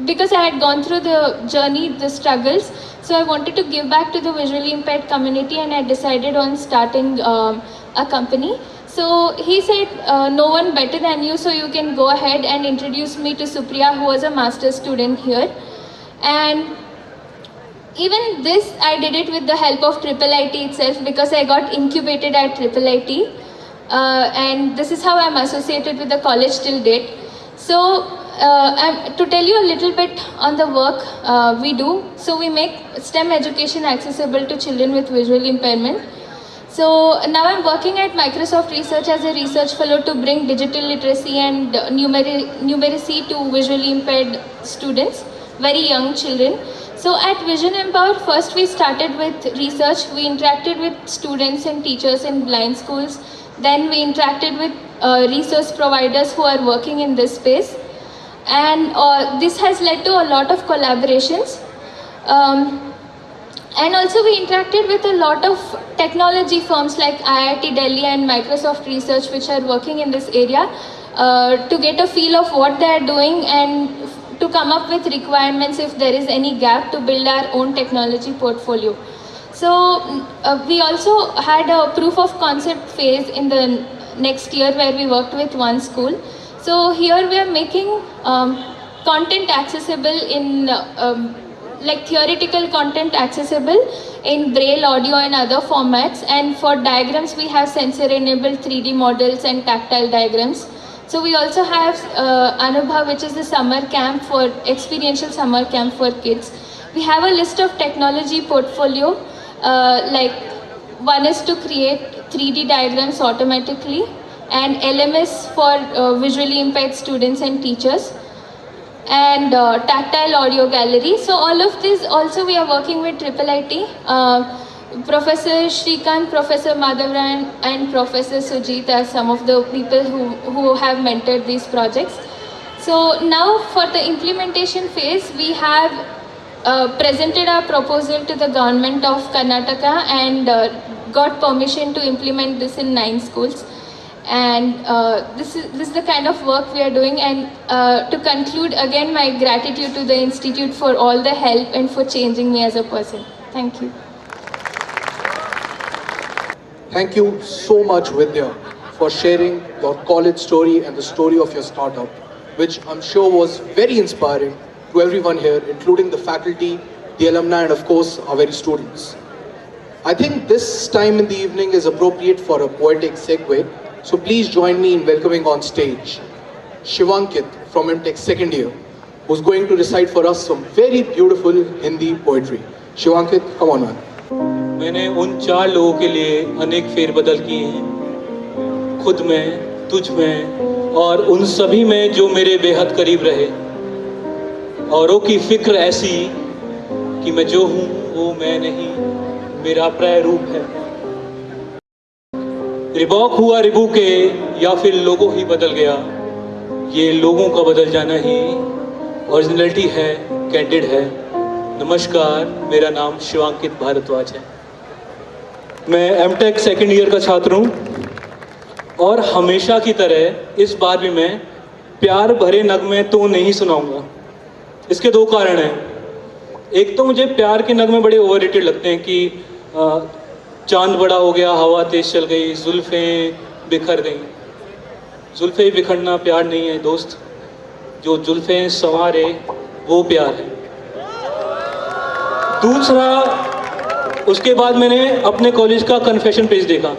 Speaker 3: because I had gone through the journey, the struggles. So I wanted to give back to the visually impaired community, and I decided on starting a company. So he said, no one better than you, so you can go ahead, and introduce me to Supriya, who was a master's student here. And even this, I did it with the help of IIIT itself, because I got incubated at IIIT. And this is how I'm associated with the college till date. So to tell you a little bit on the work we do, so we make STEM education accessible to children with visual impairment. So now I'm working at Microsoft Research as a research fellow to bring digital literacy and numeracy to visually impaired students, very young children. So at Vision Empower, first we started with research. We interacted with students and teachers in blind schools. Then we interacted with resource providers who are working in this space. And this has led to a lot of collaborations. And also we interacted with a lot of technology firms like IIT Delhi and Microsoft Research, which are working in this area, to get a feel of what they are doing and to come up with requirements if there is any gap to build our own technology portfolio. So we also had a proof of concept phase in the next year where we worked with one school. So here we are making content accessible in like theoretical content accessible in Braille, audio and other formats. And for diagrams, we have sensor-enabled 3D models and tactile diagrams. So we also have Anubha, which is the summer camp for experiential summer camp for kids. We have a list of technology portfolio, like one is to create 3D diagrams automatically, and LMS for visually impaired students and teachers. and tactile audio gallery. So all of this also we are working with IIIT. Professor Shrikant, Professor Madhavran and Professor Sujit are some of the people who have mentored these projects. So now for the implementation phase, we have presented our proposal to the government of Karnataka and got permission to implement this in 9 schools. And this is the kind of work we are doing. And to conclude, again, my gratitude to the Institute for all the help and for changing me as a person. Thank you.
Speaker 1: Thank you so much, Vidya, for sharing your college story and the story of your startup, which I'm sure was very inspiring to everyone here, including the faculty, the alumni, and of course, our very students. I think this time in the evening is appropriate for a poetic segue, so please join me in welcoming on stage Shivankit from MTech second year, who's going to recite for us some very beautiful Hindi poetry. Shivankit, come on, man.
Speaker 12: मैंने उन 4 लोगों के लिए अनेक फेरबदल किए हैं, खुद में, तुझ में और उन सभी में जो मेरे बेहद करीब रहे। औरों की फिक्र ऐसी कि मैं जो हूँ वो मैं नहीं, मेरा प्राय रूप है। रिबॉक हुआ रिबू के या फिर लोगो ही बदल गया, ये लोगों का बदल जाना ही ओरिजिनलिटी है, कैंडिड है। नमस्कार, मेरा नाम शिवांकित भारद्वाज है। मैं एमटेक सेकेंड ईयर का छात्र हूँ और हमेशा की तरह इस बार भी मैं प्यार भरे नगमे तो नहीं सुनाऊंगा। इसके 2 कारण हैं। एक तो मुझे प्यार के नगमे बड़े ओवररेटेड लगते हैं कि चांद बड़ा हो गया, हवा तेज चल गई, जुल्फ़ें बिखर गई। जुल्फ़ें बिखरना प्यार नहीं है दोस्त, जो जुल्फ़ें संवारे वो प्यार है। दूसरा, उसके बाद मैंने अपने कॉलेज का कन्फेशन पेज देखा,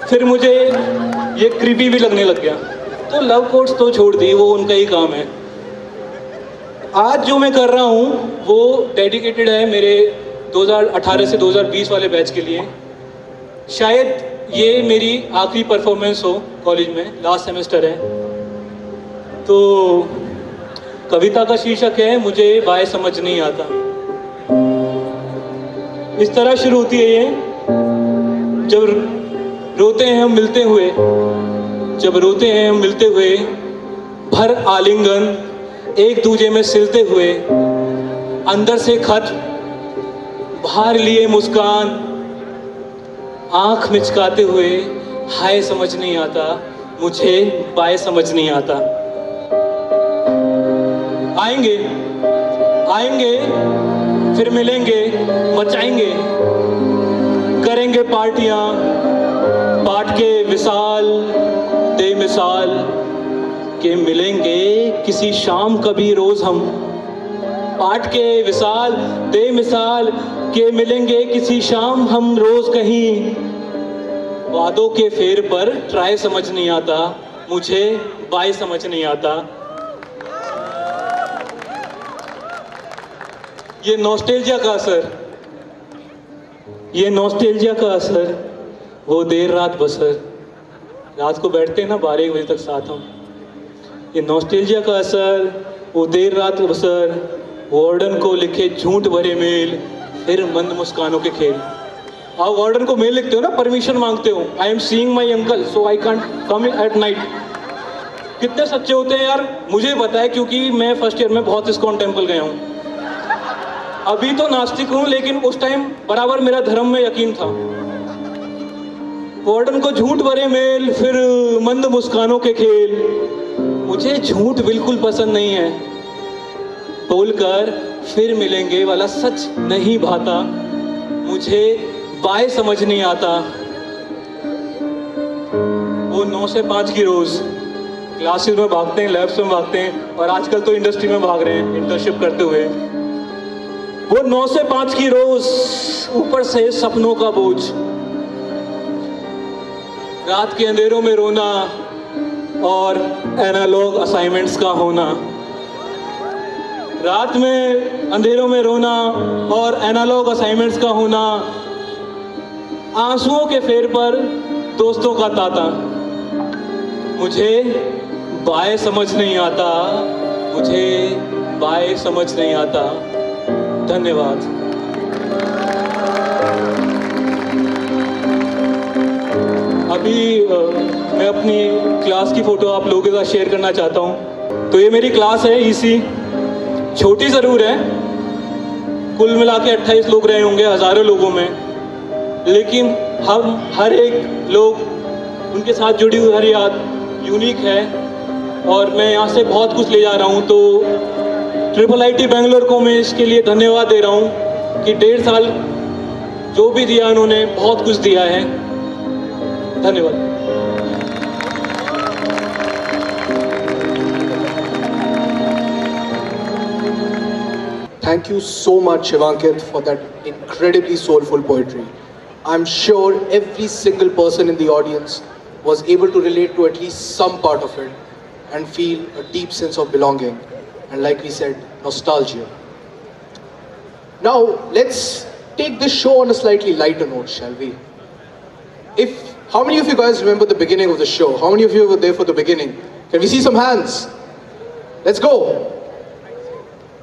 Speaker 12: फिर मुझे ये क्रीपी भी लगने लग गया। तो लव कोट्स तो छोड़ दी, वो उनका ही काम है। आज जो मैं कर रहा हूँ वो डेडिकेटेड है मेरे 2018 से 2020 वाले बैच के लिए। शायद ये मेरी आखिरी परफॉर्मेंस हो कॉलेज में, लास्ट सेमेस्टर है। तो कविता का शीर्षक है मुझे बाय समझ नहीं आता। इस तरह शुरू होती है ये। जब रोते हैं हम मिलते हुए, जब रोते हैं हम मिलते हुए, भर आलिंगन एक दूजे में सिलते हुए, अंदर से खत बाहर लिए मुस्कान, आंख मिचकाते हुए, हाय समझ नहीं आता, मुझे बाय समझ नहीं आता। आएंगे आएंगे फिर मिलेंगे, मचाएंगे, करेंगे पार्टियां, पार्ट के विशाल दे मिसाल के मिलेंगे किसी शाम कभी रोज हम। पार्ट के विशाल दे मिसाल के मिलेंगे किसी शाम हम रोज कहीं। वादों के फेर पर ट्राई समझ नहीं आता, मुझे बाय समझ नहीं आता। ये नॉस्टैल्जिया का असर, ये नॉस्टैल्जिया का असर, वो देर रात बसर। रात को बैठते हैं ना 12-1 बजे तक साथ हम। ये नॉस्टैल्जिया का असर, वो देर रात बसर, वार्डन को लिखे झूठ भरे मेल, फिर मंद मुस्कानों के खेल। आप वार्डन को मेल लिखते हो ना, परमिशन मांगते हो, I am seeing my uncle so I can't come at night. कितने सच्चे होते हैं यार, मुझे पता है क्योंकि मैं फर्स्ट ईयर में बहुत इस्कॉन टेम्पल गया हूँ। अभी तो नास्तिक हूँ लेकिन उस टाइम बराबर मेरा धर्म में यकीन था। वार्डन को झूठ भरे मेल, फिर मंद मुस्कानों के खेल। मुझे झूठ बिल्कुल पसंद नहीं है, बोलकर फिर मिलेंगे वाला सच नहीं भाता, मुझे बाय समझ नहीं आता। वो 9 से 5 की रोज क्लासेस में भागते हैं, लैब्स में भागते हैं और आजकल तो इंडस्ट्री में भाग रहे हैं इंटर्नशिप करते हुए। वो 9 से 5 की रोज, ऊपर से सपनों का बोझ, रात के अंधेरों में रोना और एनालॉग असाइनमेंट्स का होना। रात में अंधेरों में रोना और एनालॉग असाइनमेंट्स का होना, आंसुओं के फेर पर दोस्तों का ताता। मुझे बाय समझ नहीं आता, मुझे बाय समझ नहीं आता। धन्यवाद। अभी मैं अपनी क्लास की फ़ोटो आप लोगों के साथ शेयर करना चाहता हूँ। तो ये मेरी क्लास है ईसी, छोटी ज़रूर है, कुल मिला के 28 लोग रहे होंगे हज़ारों लोगों में, लेकिन हम हर एक लोग उनके साथ जुड़ी हुई हर याद यूनिक है और मैं यहाँ से बहुत कुछ ले जा रहा हूँ। तो IIIT बेंगलोर को मैं इसके लिए धन्यवाद दे रहा हूँ कि 1.5 साल जो भी दिया उन्होंने बहुत कुछ दिया है। धन्यवाद।
Speaker 1: Thank you so much, Shivankit, for that incredibly soulful poetry. I'm sure every single person in the audience was able to relate to at least some part of it and feel a deep sense of belonging and, like we said, nostalgia. Now, let's take this show on a slightly lighter note, shall we? How many of you guys remember the beginning of the show? How many of you were there for the beginning? Can we see some hands? Let's go.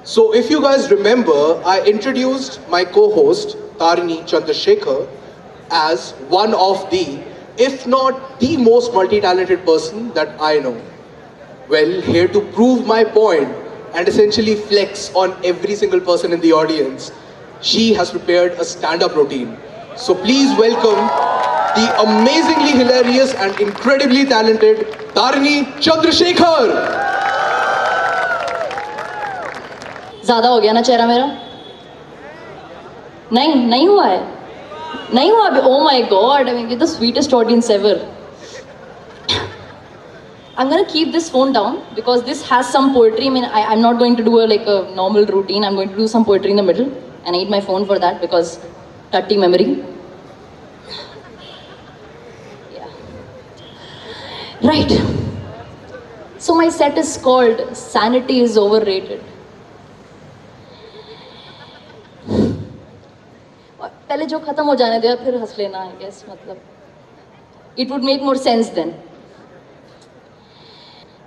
Speaker 1: So if you guys remember, I introduced my co-host, Tarini Chandrasekhar, as one of the, if not the most multi-talented person that I know. Well, here to prove my point and essentially flex on every single person in the audience, she has prepared a stand-up routine. So please welcome the amazingly hilarious and incredibly talented Tarini Chandrasekhar.
Speaker 2: ज़्यादा हो गया ना चेहरा मेरा? नहीं हुआ है? नहीं हुआ अभी? Oh my God, I mean, you're the sweetest audience ever. I'm gonna keep this phone down because this has some poetry. I mean, I'm not going to do a normal routine. I'm going to do some poetry in the middle, and I need my phone for that because tutty memory. Yeah. Right. So my set is called "Sanity is Overrated." पहले जो खत्म हो जाने दे फिर हंस लेना, I guess, मतलब it would make more sense then.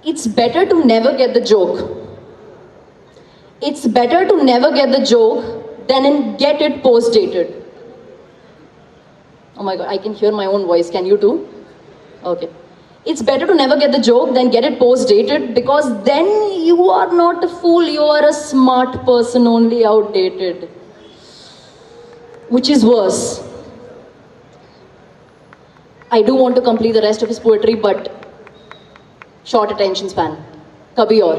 Speaker 2: It's better to never get the joke. It's better to never get the joke than get it post-dated. Oh my God, I can hear my own voice. Can you too? Okay. It's better to never get the joke than get it post-dated because then you are not a fool, you are a smart person, only outdated. Which is worse. I do want to complete the rest of his poetry, but short attention span. Kabhi aur.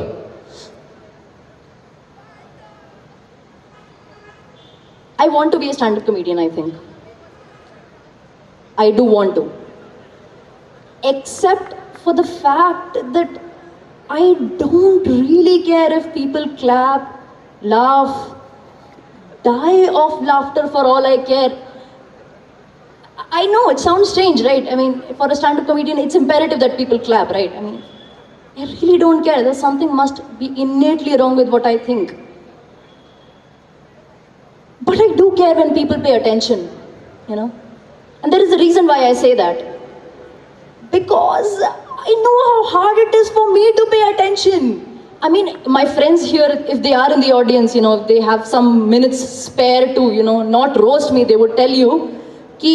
Speaker 2: I want to be a stand-up comedian, I think. I do want to. Except for the fact that I don't really care if people clap, laugh, die of laughter for all I care. I know it sounds strange, right? I mean, for a stand-up comedian, it's imperative that people clap, right? I mean, I really don't care. There's something must be innately wrong with what I think. But I do care when people pay attention, you know? And there is a reason why I say that. Because I know how hard it is for me to pay attention. I mean, my friends here, if they are in the audience, you know, if they have some minutes spare to, you know, not roast me, they would tell you कि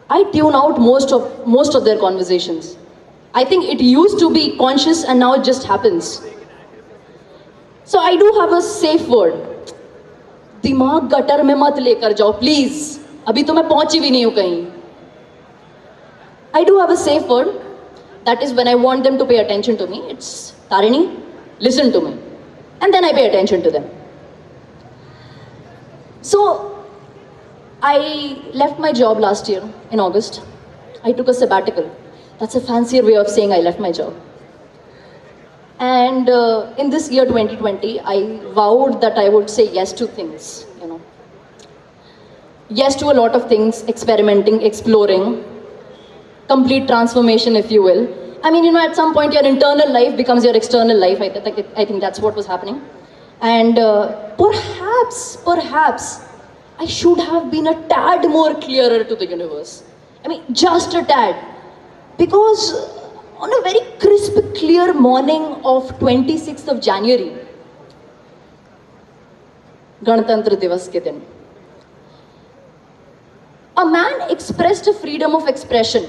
Speaker 2: I tune out most of their conversations. I think it used to be conscious and now it just happens. So I do have a safe word. दिमाग gutter में मत लेकर जाओ, please. अभी तो मैं पहुंची भी नहीं हूँ कहीं. I do have a safe word. That is when I want them to pay attention to me. It's Tarini, listen to me. And then I pay attention to them. So, I left my job last year in August. I took a sabbatical. That's a fancier way of saying I left my job. And in this year 2020, I vowed that I would say yes to things, you know. Yes to a lot of things, experimenting, exploring, complete transformation, if you will. I mean, you know, at some point your internal life becomes your external life. I think that's what was happening. And perhaps, I should have been a tad more clearer to the universe. I mean, just a tad. Because on a very crisp, clear morning of 26th of January, Ganatantra Divas ke din, a man expressed a freedom of expression.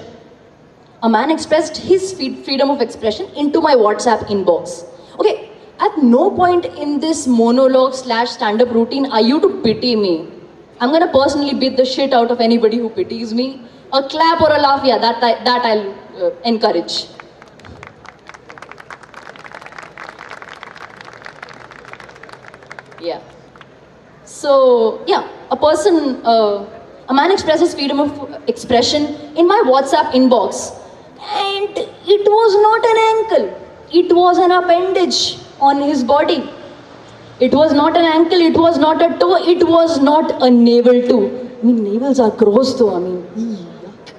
Speaker 2: A man expressed his freedom of expression into my WhatsApp inbox. Okay, at no point in this monologue / stand-up routine are you to pity me. I'm gonna personally beat the shit out of anybody who pities me. A clap or a laugh, yeah, that I'll encourage. Yeah. So, yeah, a man expresses freedom of expression in my WhatsApp inbox. And it was not an ankle, it was an appendage on his body. It was not an ankle, it was not a toe, it was not a navel too. I mean, navels are gross though, I mean, yuck.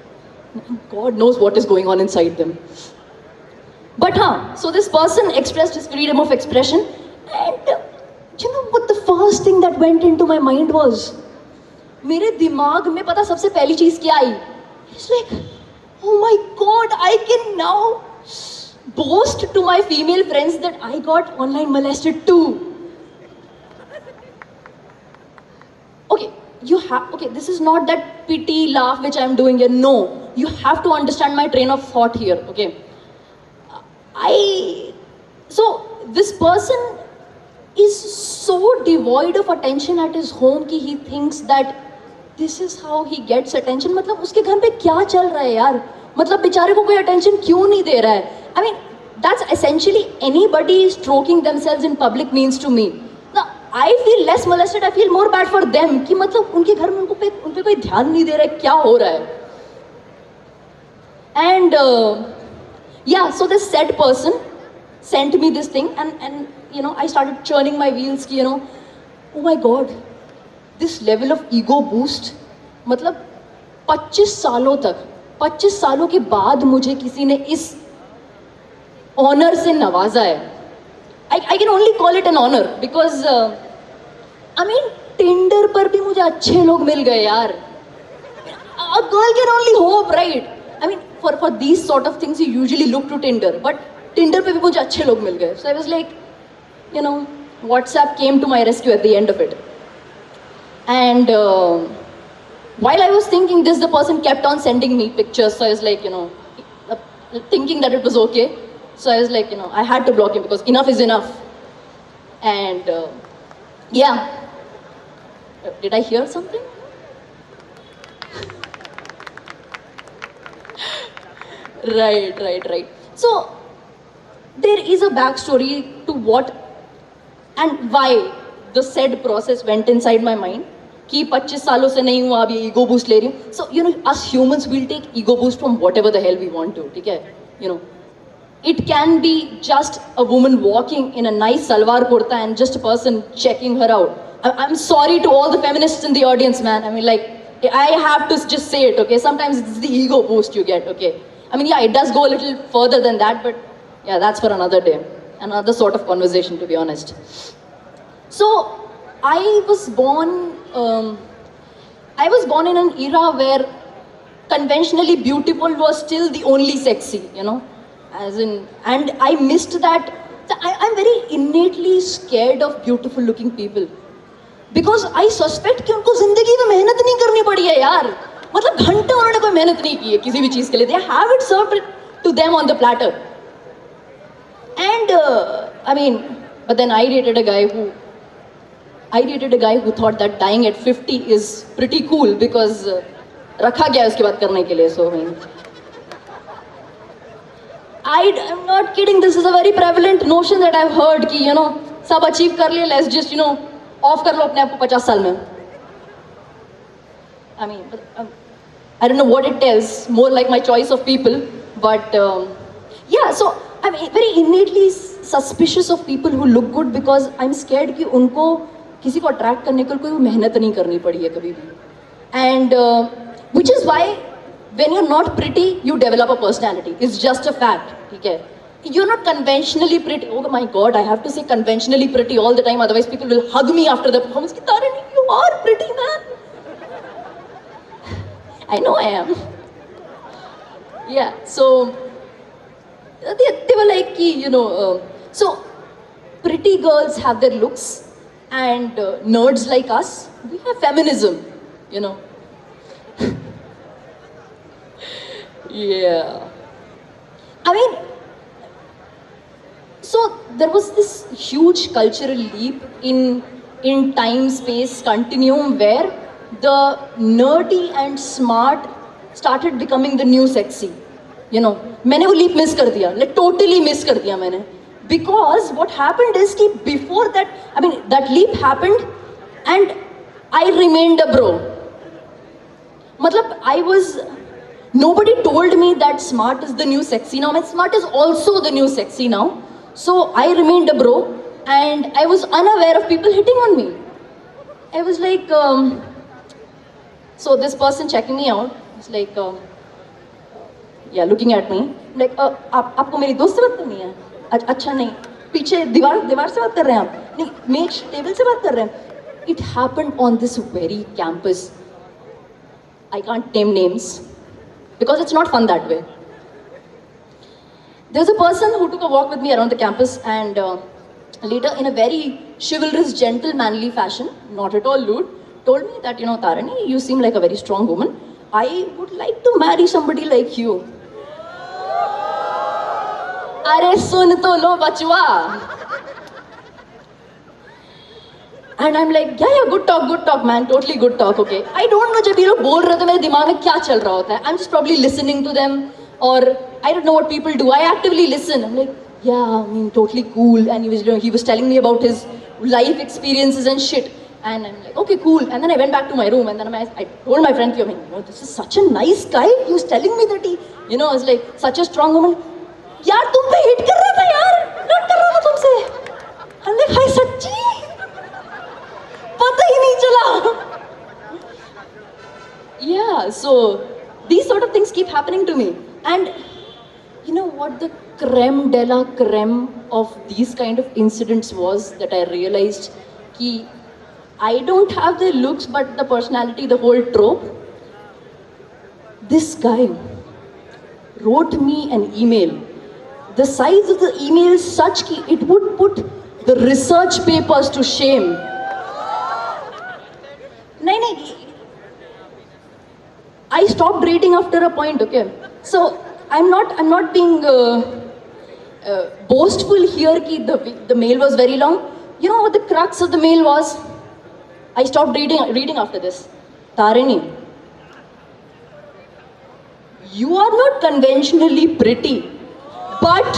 Speaker 2: God knows what is going on inside them. But so this person expressed his freedom of expression, and you know what the first thing that went into my mind was? मेरे दिमाग में पता सबसे पहली चीज क्या आई? It's like, oh my God, I can now boast to my female friends that I got online molested too. Okay, this is not that pity laugh which I'm doing here. No, you have to understand my train of thought here, okay? So this person is so devoid of attention at his home कि he thinks that this is how he gets attention. मतलब उसके घर पे क्या चल रहा है यार? मतलब बेचारे को कोई attention क्यों नहीं दे रहा है? I mean, that's essentially anybody stroking themselves in public means to me. Now, I feel less molested. I feel more bad for them कि मतलब उनके घर में उन पे कोई ध्यान नहीं दे रहा है, क्या हो रहा है? And yeah, so this said person sent me this thing, and you know, I started churning my wheels कि, you know, oh my God, this level of ego boost, मतलब 25 सालों के बाद मुझे किसी ने इस ऑनर से नवाजा है. I can only call it an honor because I mean, Tinder पर भी मुझे अच्छे लोग मिल गए यार. A girl can only hope, right? I mean, for these sort of things you usually look to Tinder, but Tinder पे भी मुझे अच्छे लोग मिल गए. So I was like, you know, WhatsApp came to my rescue at the end of it. And while I was thinking this, the person kept on sending me pictures. So I was like, you know, thinking that it was okay. So I was like, you know, I had to block him because enough is enough. And yeah. Did I hear something? Right. So there is a backstory to what and why the said process went inside my mind. कि 25 सालों से नहीं हुआ, अब ये ego boost ले रही हूँ. So you know, us humans will take ego boost from whatever the hell we want to. ठीक है? You know, it can be just a woman walking in a nice salwar kurta and just a person checking her out. I'm sorry to all the feminists in the audience, man. I mean, like, I have to just say it, okay? Sometimes it's the ego boost you get, okay? I mean, yeah, it does go a little further than that, but yeah, that's for another day. Another sort of conversation, to be honest. So, I was born in an era where conventionally beautiful was still the only sexy, you know? And I missed that. I'm very innately scared of beautiful looking people. Because I suspect कि उनको जिंदगी में मेहनत नहीं करनी पड़ी है यार. मतलब घंटे उन्होंने कोई मेहनत नहीं की है किसी भी चीज के लिए. They have it served to them on the platter. And I mean, but then I dated a guy who thought that dying at 50 is pretty cool because रखा गया उसके बाद करने के लिए. So I mean, I'm not kidding. This is a very prevalent notion that I've heard कि, you know, सब achieve कर लिए, let's just, you know, off कर लो अपने आप को 50 साल में. I mean, I don't know what it tells, more like my choice of people, but yeah, so I'm very innately suspicious of people who look good because I'm scared कि उनको किसी को attract करने के लिए कोई मेहनत नहीं करनी पड़ी है कभी भी. And which is why when you're not pretty, you develop a personality. It's just a fact, okay? You're not conventionally pretty. Oh my God, I have to say conventionally pretty all the time, otherwise people will hug me after the performance. Tarini, you are pretty, man. I know I am. Yeah, so they were like, so pretty girls have their looks, and nerds like us, we have feminism, you know. Yeah. I mean, so there was this huge cultural leap in time space continuum where the nerdy and smart started becoming the new sexy. You know, मैंने वो leap miss कर दिया, like totally miss कर दिया मैंने. Because what happened is कि before that, I mean, that leap happened and I remained a bro. मतलब nobody told me that smart is the new sexy now. I mean, smart is also the new sexy now. So I remained a bro and I was unaware of people hitting on me. I was like, so this person checking me out was like, yeah, looking at me. Like, आपको मेरी दोस्त से बात करनी है? अच्छा नहीं, पीछे दीवार से बात कर रहे हैं आप? नहीं, मेज टेबल से बात कर रहे हैं? It happened on this very campus. I can't name names because it's not fun that way. There was a person who took a walk with me around the campus and later in a very chivalrous, gentle, manly fashion, not at all lewd, told me that, Tarini, you seem like a very strong woman. I would like to marry somebody like you. Are sun to lo bachwa. And I'm like, yeah, good talk, man, totally good talk, okay. I don't know जब ये लोग बोल रहे थे मेरे दिमाग में क्या चल रहा होता है. I'm just probably listening to them, or I don't know what people do. I actively listen. I'm like, yeah, I mean, totally cool. And he was telling me about his life experiences and shit. And I'm like, okay, cool. And then I went back to my room and then I told my friend, I mean, this is such a nice guy. He was telling me that he, I was like, such a strong woman. यार तुम पे hit कर रहा था यार, not कर रहा था तुमसे. I'm like, हाय सच्ची, पता ही नहीं चला. Yeah, so these sort of things keep happening to me. And you know what the creme de la creme of these kind of incidents was that I realized कि I don't have the looks but the personality, the whole trope. This guy wrote me an email. The size of the email is such that it would put the research papers to shame. No. I stopped reading after a point, okay? So I'm not being boastful here that the mail was very long. You know what the crux of the mail was? I stopped reading after this. Tarini, you are not conventionally pretty, but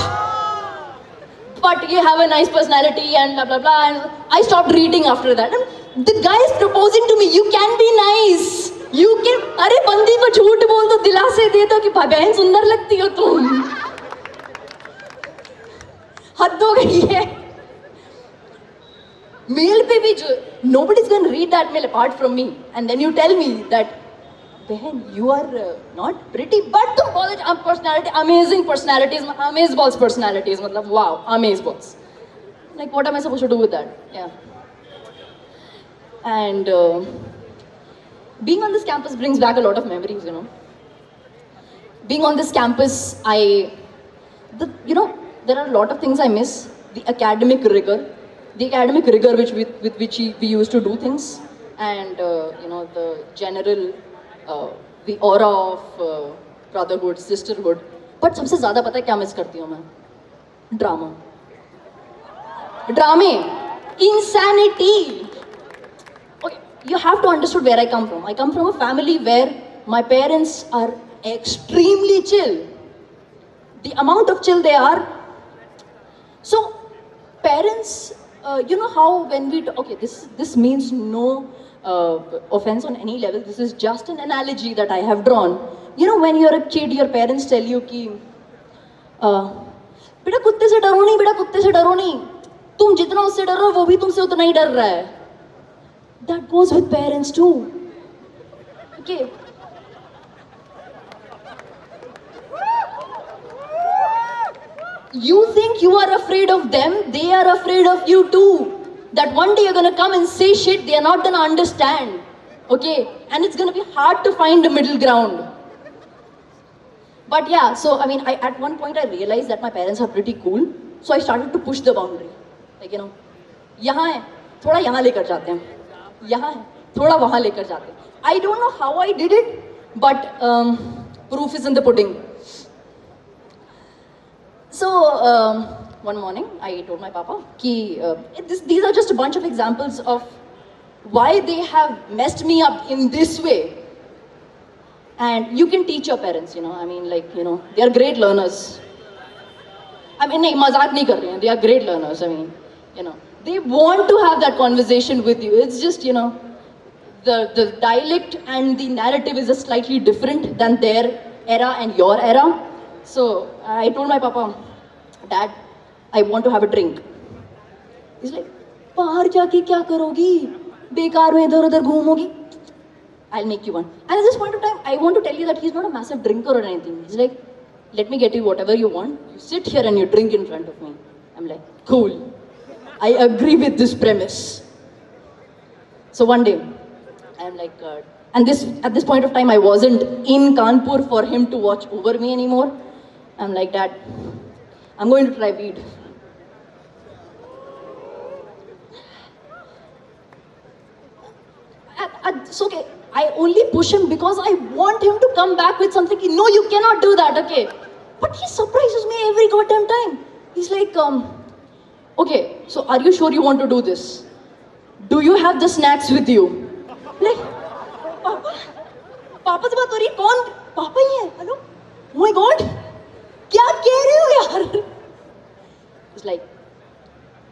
Speaker 2: you have a nice personality and blah blah blah. And I stopped reading after that. And the guy is proposing to me, you can be nice. You can. अरे बंदी को झूठ बोल दो, दिलासे दे दो कि बहन सुंदर लगती हो तुम. हद हो गई है. Mail पे भी जो nobody's going to read that mail apart from me. And then you tell me that बहन, you are not pretty, but तुम बहुत personality, amazing personalities, amazeballs personalities, मतलब wow, amazeballs. Like what am I supposed to do with that? Yeah. And being on this campus brings back a lot of memories, Being on this campus, there are a lot of things I miss. The academic rigor with which we used to do things, and the general, the aura of brotherhood, sisterhood. But सबसे ज़्यादा पता है क्या miss करती हूँ मैं? Drama, insanity. Okay, you have to understand where I come from. I come from a family where my parents are extremely chill. The amount of chill they are. So, parents, you know how when we okay, this means no offense on any level. This is just an analogy that I have drawn. You know, when you're a kid, your parents tell you कि बेटा कुत्ते से डरो नहीं, बेटा कुत्ते से डरो नहीं. तुम जितना उससे डर रहे हो, वो भी तुमसे उतना ही डर रहा है. That goes with parents too. Okay. You think you are afraid of them, they are afraid of you too. That one day you're gonna come and say shit they are not gonna understand. Okay? And it's gonna be hard to find a middle ground. But yeah, so I mean, at one point I realized that my parents are pretty cool, so I started to push the boundary. Like, you know, यहाँ है, थोड़ा यहाँ लेकर जाते हैं, यहाँ है, थोड़ा वहाँ लेकर जाते हैं. I don't know how I did it, but proof is in the pudding. So one morning I told my papa कि these are just a bunch of examples of why they have messed me up in this way. And you can teach your parents, you know, I mean, like, you know, they are great learners. I mean, nahi, mazak nahi kar rahe hain. They are great learners, I mean, you know, they want to have that conversation with you. It's just, you know, the dialect and the narrative is just slightly different than their era and your era. So I told my papa, Dad, I want to have a drink. He's like, बाहर जाके क्या करोगी? बेकार में इधर उधर घूमोगी? I'll make you one. And at this point of time, I want to tell you that he's not a massive drinker or anything. He's like, let me get you whatever you want. You sit here and you drink in front of me. I'm like, cool. I agree with this premise. So one day, I'm like, and at this point of time, I wasn't in Kanpur for him to watch over me anymore. I'm like, Dad, I'm going to try weed. It's okay. I only push him because I want him to come back with something. No, you cannot do that, okay? But he surprises me every goddamn time. He's like, okay, so are you sure you want to do this? Do you have the snacks with you? Like, पापा से बात हो रही है, कौन? पापा ही है, hello? Oh my God, क्या कह रहे हो यार? It's like,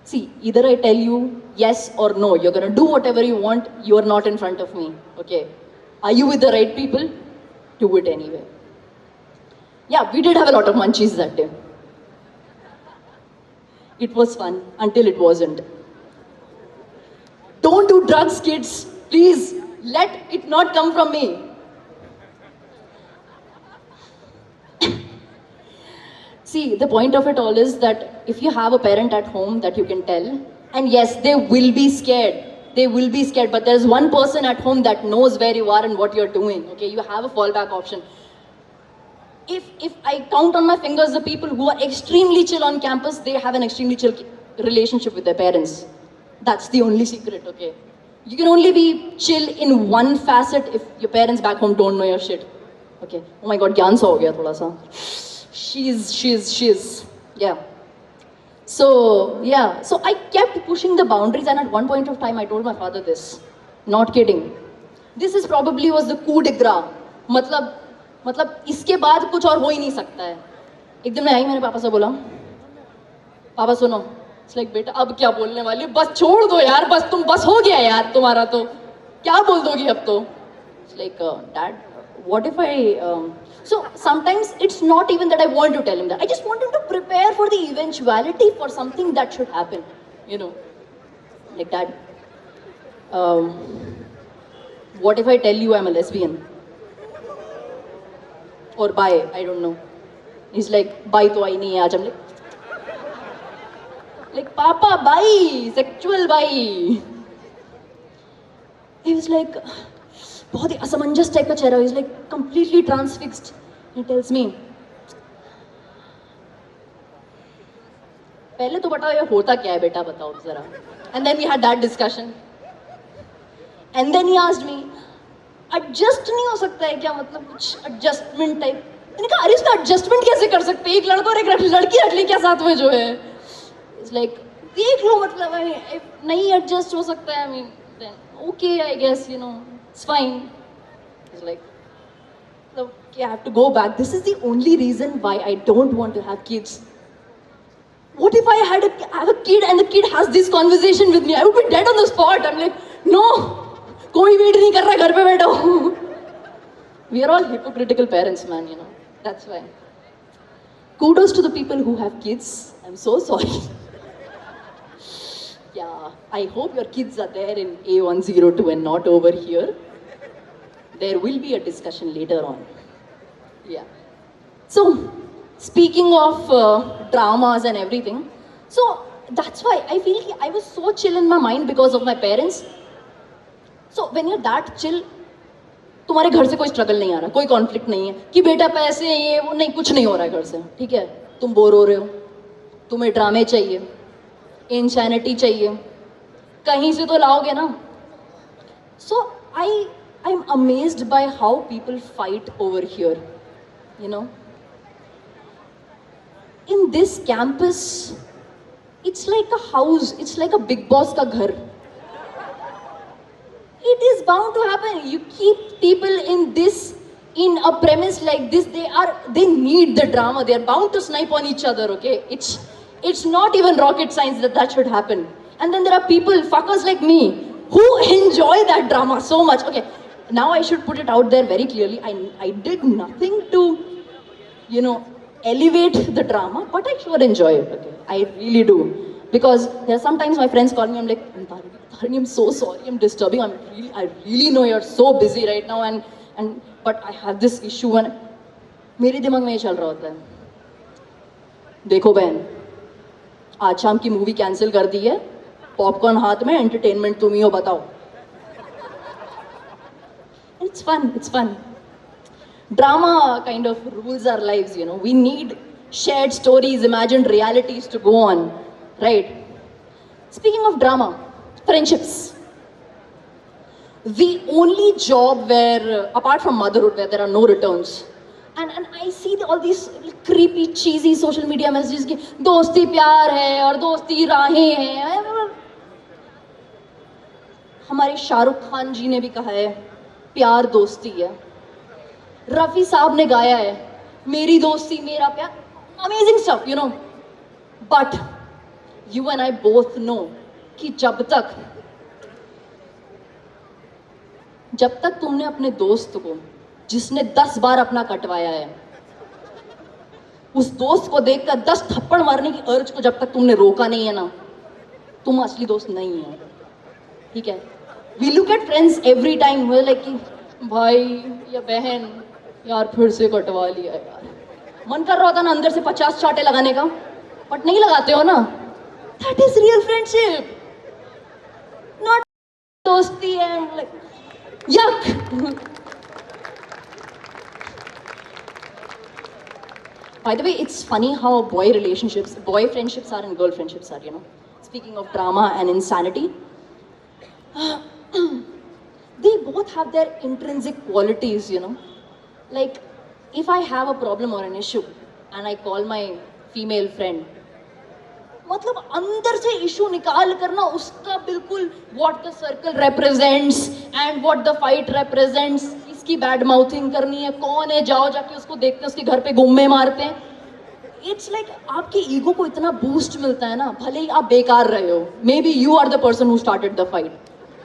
Speaker 2: see, either I tell you yes or no, you're gonna do whatever you want, you are not in front of me, okay? Are you with the right people? Do it anyway. Yeah, we did have a lot of munchies that day. It was fun until it wasn't. Don't do drugs, kids. Please, let it not come from me. See, the point of it all is that if you have a parent at home that you can tell, and yes, they will be scared. They will be scared, but there's one person at home that knows where you are and what you're doing. Okay, you have a fallback option. If I count on my fingers the people who are extremely chill on campus, they have an extremely chill relationship with their parents. That's the only secret, okay? You can only be chill in one facet if your parents back home don't know your shit. Okay. Oh my God, ज्ञान सा हो गया थोड़ा सा. She's, yeah. So, yeah. So I kept pushing the boundaries, and at one point of time I told my father this. Not kidding. This is probably was the coup de grace. मतलब इसके बाद कुछ और हो ही नहीं सकता है. एक दिन मैं आई, मैंने पापा से बोला, पापा सुनो. It's like, बेटा अब क्या बोलने वाली हो? बस छोड़ दो यार, बस हो गया यार तुम्हारा तो. क्या बोल दोगी अब तो? It's like, Dad, what if I... So sometimes it's not even that I want to tell him that. I just want him to prepare for the eventuality for something that should happen. You know, like, Dad, what if I tell you I'm a lesbian? Or bi, I don't know. He's like, bi to I nahi hai aaj. I'm like, Papa, bi, sexual bi. He was like, बहुत ही असमंजस type का चेहरा. He's like completely transfixed. He tells me, पहले तो बताओ ये होता क्या है बेटा, बताओ जरा. And then we had that discussion. And then he asked me, adjust नहीं हो सकता है क्या, मतलब कुछ adjustment type. मैंने कहा, अरे इसका adjustment कैसे कर सकते हैं, एक लड़का और एक लड़की रख ली क्या साथ में जो है. It's like, देख लो मतलब, I mean, नहीं adjust हो सकता है, I mean, then okay, I guess, you know, it's fine. It's like, okay, I have to go back. This is the only reason why I don't want to have kids. What if I have a kid and the kid has this conversation with me? I would be dead on the spot. I'm like, no, कोई wait नहीं कर रहा, घर पे बैठो. We are all hypocritical parents, man, you know. That's why. Kudos to the people who have kids. I'm so sorry. Yeah, I hope your kids are there in A102 and not over here. There will be a discussion later on. Yeah. So, speaking of dramas and everything, so that's why I feel I was so chill in my mind because of my parents. So when you're that chill, तुम्हारे घर से कोई struggle नहीं आ रहा, कोई conflict नहीं है कि बेटा पैसे ये वो नहीं, कुछ नहीं हो रहा है घर से, ठीक है? तुम बोर हो रहे हो, तुम्हें ड्रामे चाहिए, इंसैनिटी चाहिए, कहीं से तो लाओगे ना. So I am amazed by how people fight over here, you know. In this campus it's like a house, it's like a big boss का घर. It is bound to happen. You keep people in a premise like this, they need the drama. They are bound to snipe on each other, okay? It's not even rocket science that should happen. And then there are people, fuckers like me, who enjoy that drama so much. Okay, now I should put it out there very clearly. I did nothing to, you know, elevate the drama, but I sure enjoy it, okay? I really do. Because there are sometimes my friends call me, I'm like, Tarini, I'm so sorry, I'm disturbing. I really know you're so busy right now, but I have this issue, and मेरे दिमाग में ये चल रहा होता है. देखो बहन, आज शाम की मूवी कैंसिल कर दी है, पॉपकॉर्न हाथ में, एंटरटेनमेंट तुम ही हो, बताओ. It's fun. Drama kind of rules our lives, you know. We need shared stories, imagined realities to go on. Right. Speaking of drama, friendships. The only job where, apart from motherhood, where there are no returns, and I see all these creepy, cheesy social media messages कि दोस्ती प्यार है और दोस्ती राहें हैं. हमारे शाहरुख खान जी ने भी कहा है, प्यार दोस्ती है. रफी साहब ने गाया है, मेरी दोस्ती मेरा प्यार. Amazing stuff, you know. But you and I both know कि जब तक तुमने अपने दोस्त को, जिसने 10 बार अपना कटवाया है, उस दोस्त को देखकर 10 थप्पड़ मारने की अर्ज को जब तक तुमने रोका नहीं है ना, तुम असली दोस्त नहीं हो, ठीक है? We look at friends every time, we're like कि भाई या बहन यार फिर से कटवा लिया यार. मन कर रहा होता ना अंदर से 50 चाटे लगाने का, बट नहीं लगाते हो ना. That is real friendship. Not dosti and like, yuck. By the way, it's funny how boy friendships are and girl friendships are, you know. Speaking of drama and insanity, they both have their intrinsic qualities, you know. Like, if I have a problem or an issue and I call my female friend, मतलब अंदर से issue निकाल करना उसका बिल्कुल what the circle represents and what the fight represents, इसकी bad mouthing करनी है, कौन है, जाओ जाके उसको देखते हैं, उसके घर पे गुम्मे मारते हैं. इट्स लाइक आपकी ईगो को इतना बूस्ट मिलता है ना, भले ही आप बेकार रहे हो, maybe you are the person who started the fight,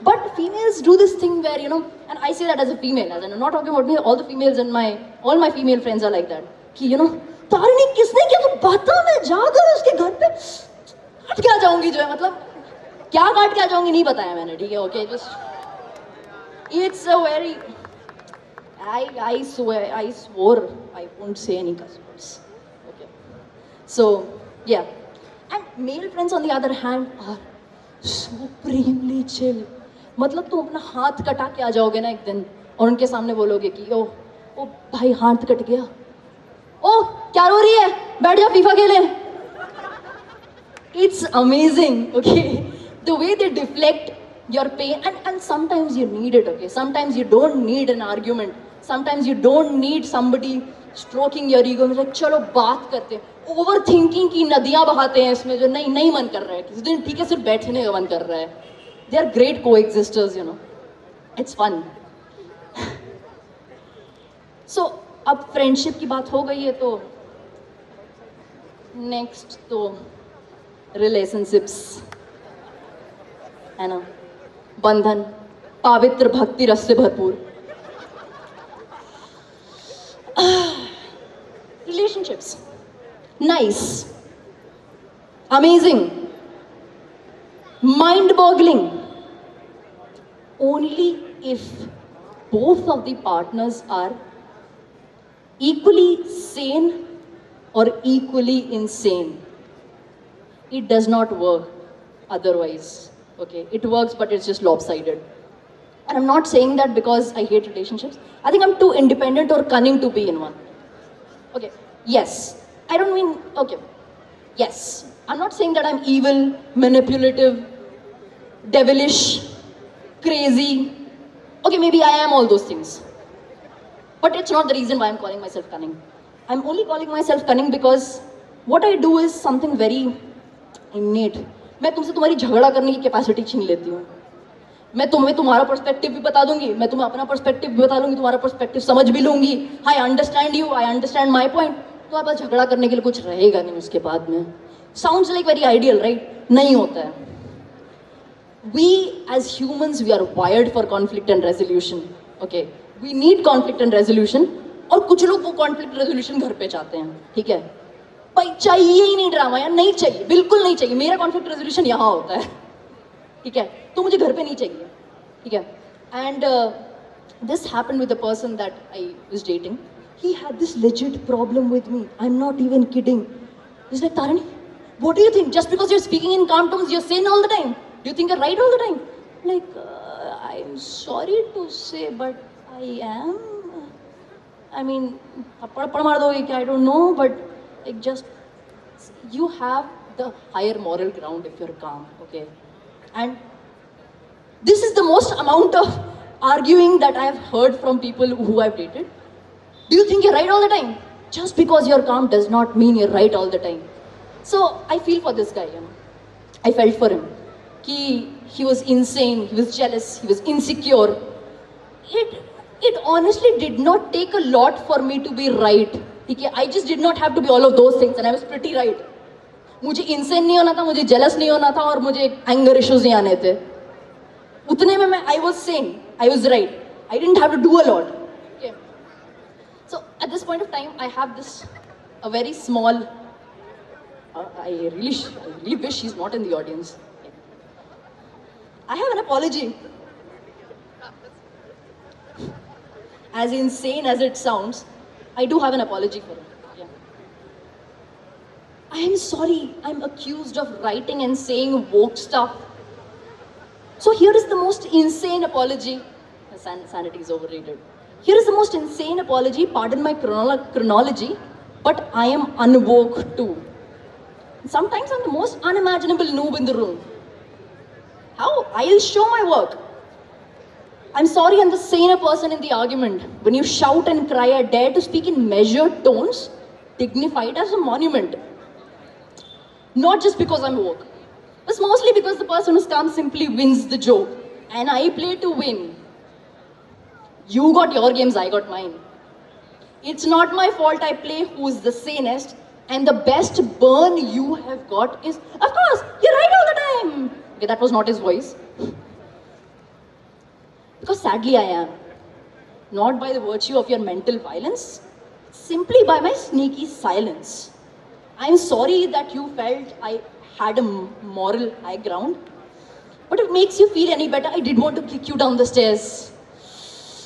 Speaker 2: but females do this thing where, you know, and I say that as a female, as I am not talking about me, all the females in my, all my female friends are like that कि you know, Tarini किसने किया, तो बता, मैं जाकर उसके घर पे काट के आ जाऊंगी, जो है मतलब क्या काट के आ जाऊंगी नहीं बताया मैंने, ठीक है? Okay, just it's a very, I swore I won't say any cuss words. Okay, so yeah, and male friends on the other hand are supremely chill. मतलब तुम अपना हाथ कटा के आ जाओगे ना एक दिन और उनके सामने बोलोगे कि ओ भाई हाथ कट गया, ओ क्या रो रही है, बैठ जा फीफा खेले. It's amazing, okay? The way they deflect your pain, and sometimes you need it, okay? Sometimes you don't need an argument. Sometimes you don't need somebody stroking your ego. like चलो बात करते हैं. Overthinking की नदियाँ बहाते हैं इसमें, जो नहीं मन कर रहा है किसी दिन, ठीक है, सिर्फ बैठने का मन कर रहा है. They are great coexisters, you know. It's fun. So अब फ्रेंडशिप की बात हो गई है तो नेक्स्ट तो रिलेशनशिप्स है ना, बंधन, पवित्र भक्ति रस से भरपूर. Relationships, nice, amazing, mind-boggling, only if both of the partners are equally sane or equally insane. It does not work otherwise, okay? It works, but it's just lopsided. And I'm not saying that because I hate relationships. I think I'm too independent or cunning to be in one. Okay, yes. I don't mean, okay, yes. I'm not saying that I'm evil, manipulative, devilish, crazy. Okay, maybe I am all those things. But it's not the reason why I'm calling myself cunning. I'm only calling myself cunning because what I do is something very innate. मैं तुमसे तुम्हारी झगड़ा करने की capacity छीन लेती हूँ. मैं तुम्हें तुम्हारा पर्सपेक्टिव भी बता दूंगी, मैं तुम्हें अपना पर्सपेक्टिव भी बता लूंगी, तुम्हारा पर्सपेक्टिव समझ भी लूंगी. I understand you, I understand my point. तुम्हारे पास झगड़ा करने के लिए कुछ रहेगा नहीं उसके बाद में. Sounds like very ideal, right? नहीं होता है. We as humans, we are wired for conflict and resolution. Okay, we need conflict and resolution. और कुछ लोग वो conflict resolution घर पे चाहते हैं, ठीक है? भाई चाहिए ही नहीं ड्रामा यार, नहीं चाहिए, बिल्कुल नहीं चाहिए. मेरा conflict resolution यहाँ होता है, ठीक है? तो मुझे घर पे नहीं चाहिए, ठीक है? And this happened with the person that I was dating. He had this legit problem with me. I'm not even kidding. He's like, Tarini, what do you think? Just because you're speaking in calm tones, you're sane all the time. Do you think you're right all the time? Like, I'm sorry to say, but I am. I mean, I don't know, but like just, you have the higher moral ground if you're calm, okay? And this is the most amount of arguing that I have heard from people who I've dated. Do you think you're right all the time? Just because you're calm does not mean you're right all the time. So I feel for this guy, you know. I felt for him. He was insane, he was jealous, he was insecure. It honestly did not take a lot for me to be right. I just did not have to be all of those things and I was pretty right. मुझे insane नहीं होना था, मुझे jealous नहीं होना था और मुझे anger issues नहीं आने थे. उतने में I was sane, I was right. I didn't have to do a lot. Okay. So at this point of time, I have a very small, I really wish he's not in the audience. I have an apology. As insane as it sounds, I do have an apology for him. Yeah. I am sorry, I'm accused of writing and saying woke stuff. So here is the most insane apology. Sanity is overrated. Here is the most insane apology, pardon my chronology, but I am unwoke too. Sometimes I'm the most unimaginable noob in the room. How? I'll show my work. I'm sorry I'm the saner person in the argument. When you shout and cry, I dare to speak in measured tones, dignified as a monument. Not just because I'm woke. It's mostly because the person who's calm simply wins the joke. And I play to win. You got your games, I got mine. It's not my fault I play who's the sanest. And the best burn you have got is, of course, you're right all the time. Okay, that was not his voice. Because sadly I am. Not by the virtue of your mental violence, simply by my sneaky silence. I'm sorry that you felt I had a moral high ground. But if it makes you feel any better, I did want to kick you down the stairs.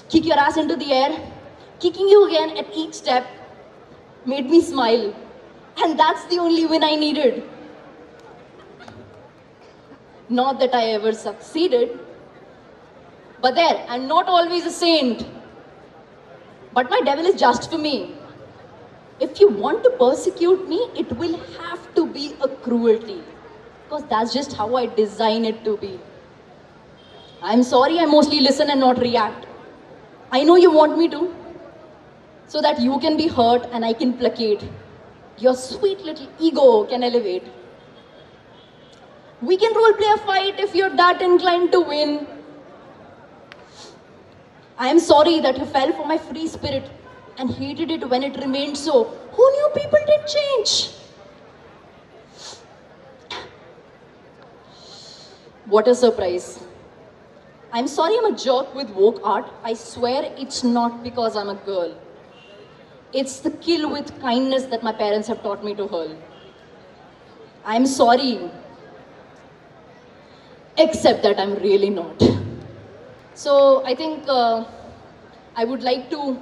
Speaker 2: Kick your ass into the air. Kicking you again at each step made me smile. And that's the only win I needed. Not that I ever succeeded. But there, I'm not always a saint. But my devil is just for me. If you want to persecute me, it will have to be a cruelty. Because that's just how I design it to be. I'm sorry I mostly listen and not react. I know you want me to. So that you can be hurt and I can placate. Your sweet little ego can elevate. We can role play a fight if you're that inclined to win. I am sorry that you fell for my free spirit and hated it when it remained so. Who knew people did change? What a surprise. I'm sorry I'm a jerk with woke art. I swear it's not because I'm a girl. It's the kill with kindness that my parents have taught me to hurl. I'm sorry. Except that I'm really not. So I think I would like to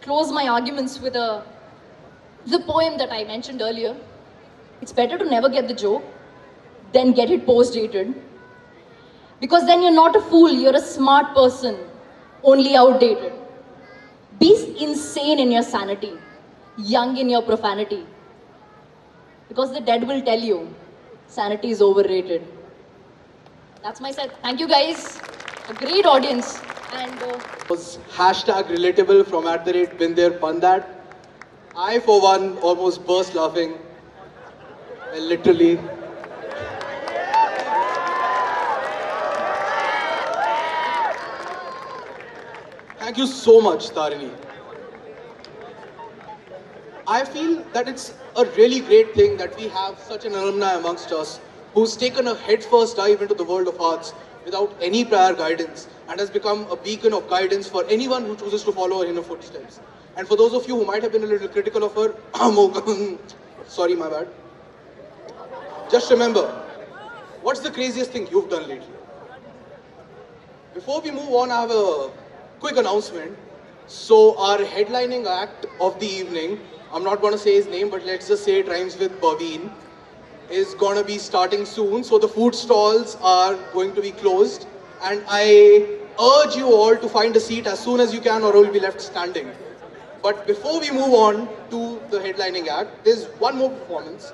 Speaker 2: close my arguments with the poem that I mentioned earlier. It's better to never get the joke than get it post-dated. Because then you're not a fool, you're a smart person, only outdated. Be insane in your sanity, young in your profanity. Because the dead will tell you, sanity is overrated. That's my set. Thank you guys. A great audience. And
Speaker 1: Was hashtag relatable from @been there, pun that. I, for one, almost burst laughing. Well, literally. Thank you so much, Tarini. I feel that it's a really great thing that we have such an alumni amongst us who's taken a headfirst dive into the world of arts without any prior guidance and has become a beacon of guidance for anyone who chooses to follow her in her footsteps. And for those of you who might have been a little critical of her, sorry, my bad. Just remember, what's the craziest thing you've done lately? Before we move on, I have a quick announcement. So our headlining act of the evening, I'm not going to say his name, but let's just say it rhymes with Baveen, is going to be starting soon. So the food stalls are going to be closed. And I urge you all to find a seat as soon as you can or you'll be left standing. But before we move on to the headlining act, there's one more performance.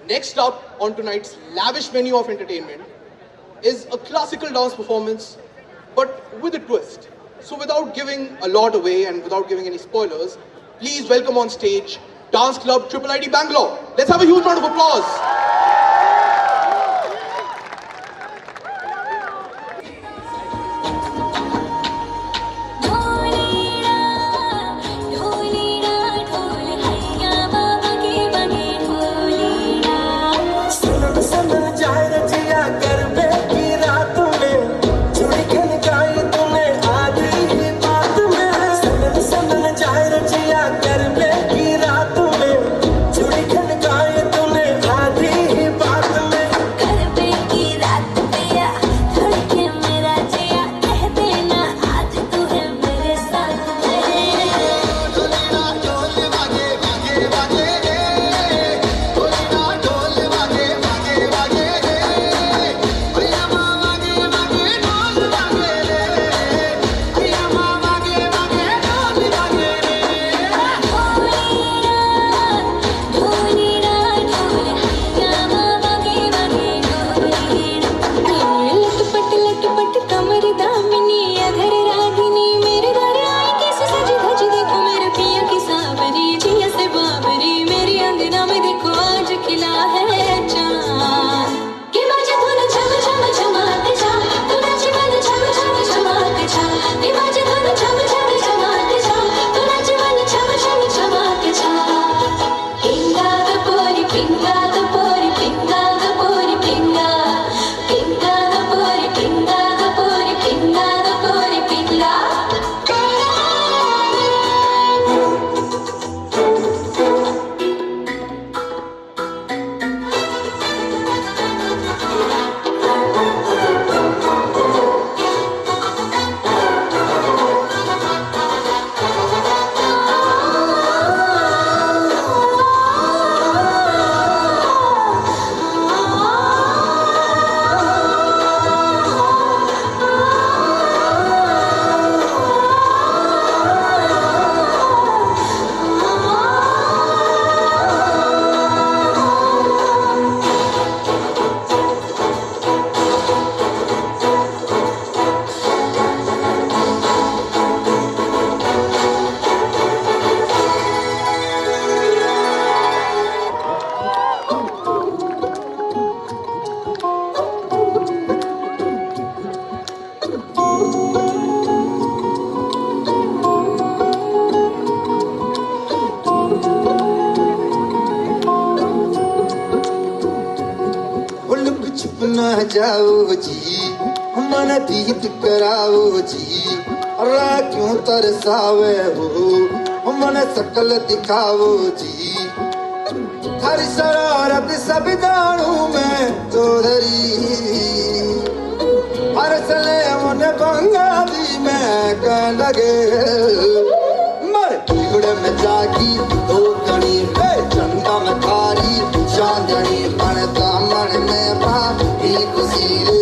Speaker 1: Next up on tonight's lavish menu of entertainment is a classical dance performance, but with a twist. So without giving a lot away and without giving any spoilers, please welcome on stage Dance Club IIIT Bangalore. Let's have a huge round of applause.
Speaker 7: जाओ जी मन दीद कराओ जी अल्लाह क्यों तरसावे हो मन सकल दिखाओ जी हर शरारत सब जानू मैं चौधरी हर सले मन बंगाली मैं कह लगे मर कीड़े में जागी दो कणी पे चंदा में थारी चांदनी मन दामन में पा एक सिरे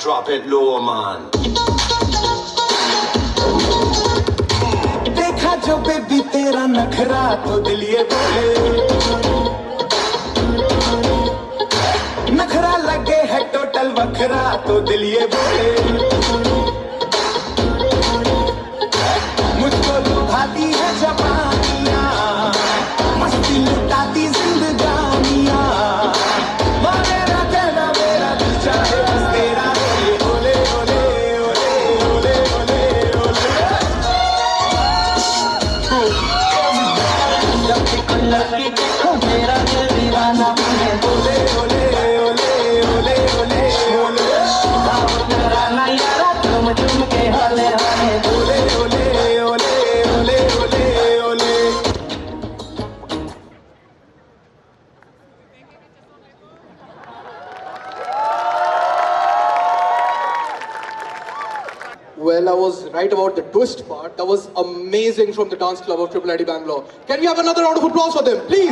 Speaker 7: drop it low, man. देखा जो बेबी तेरा नखरा तो दिल ये बोले नखरा लगे है टोटल वखरा तो दिल ये बोले मुझको लुभाती है जवानियाँ मस्ती लुटाती जिंदगानियाँ मेरा कहना मेरा दिल चाहे बस तेरा ये ओले ओले ओले ओले ओले ओले लड़की देखो मेरा दिल दीवाना है ओले ओले ओले ओले ओले ओले यारा यारा तुम तुम के हाले हाले ओले ओले ओले ओले ओले ओले
Speaker 1: Well, I was right about the twist part. That was amazing from the dance club of Triple ID Bangalore. Can we have another round of applause for them, please?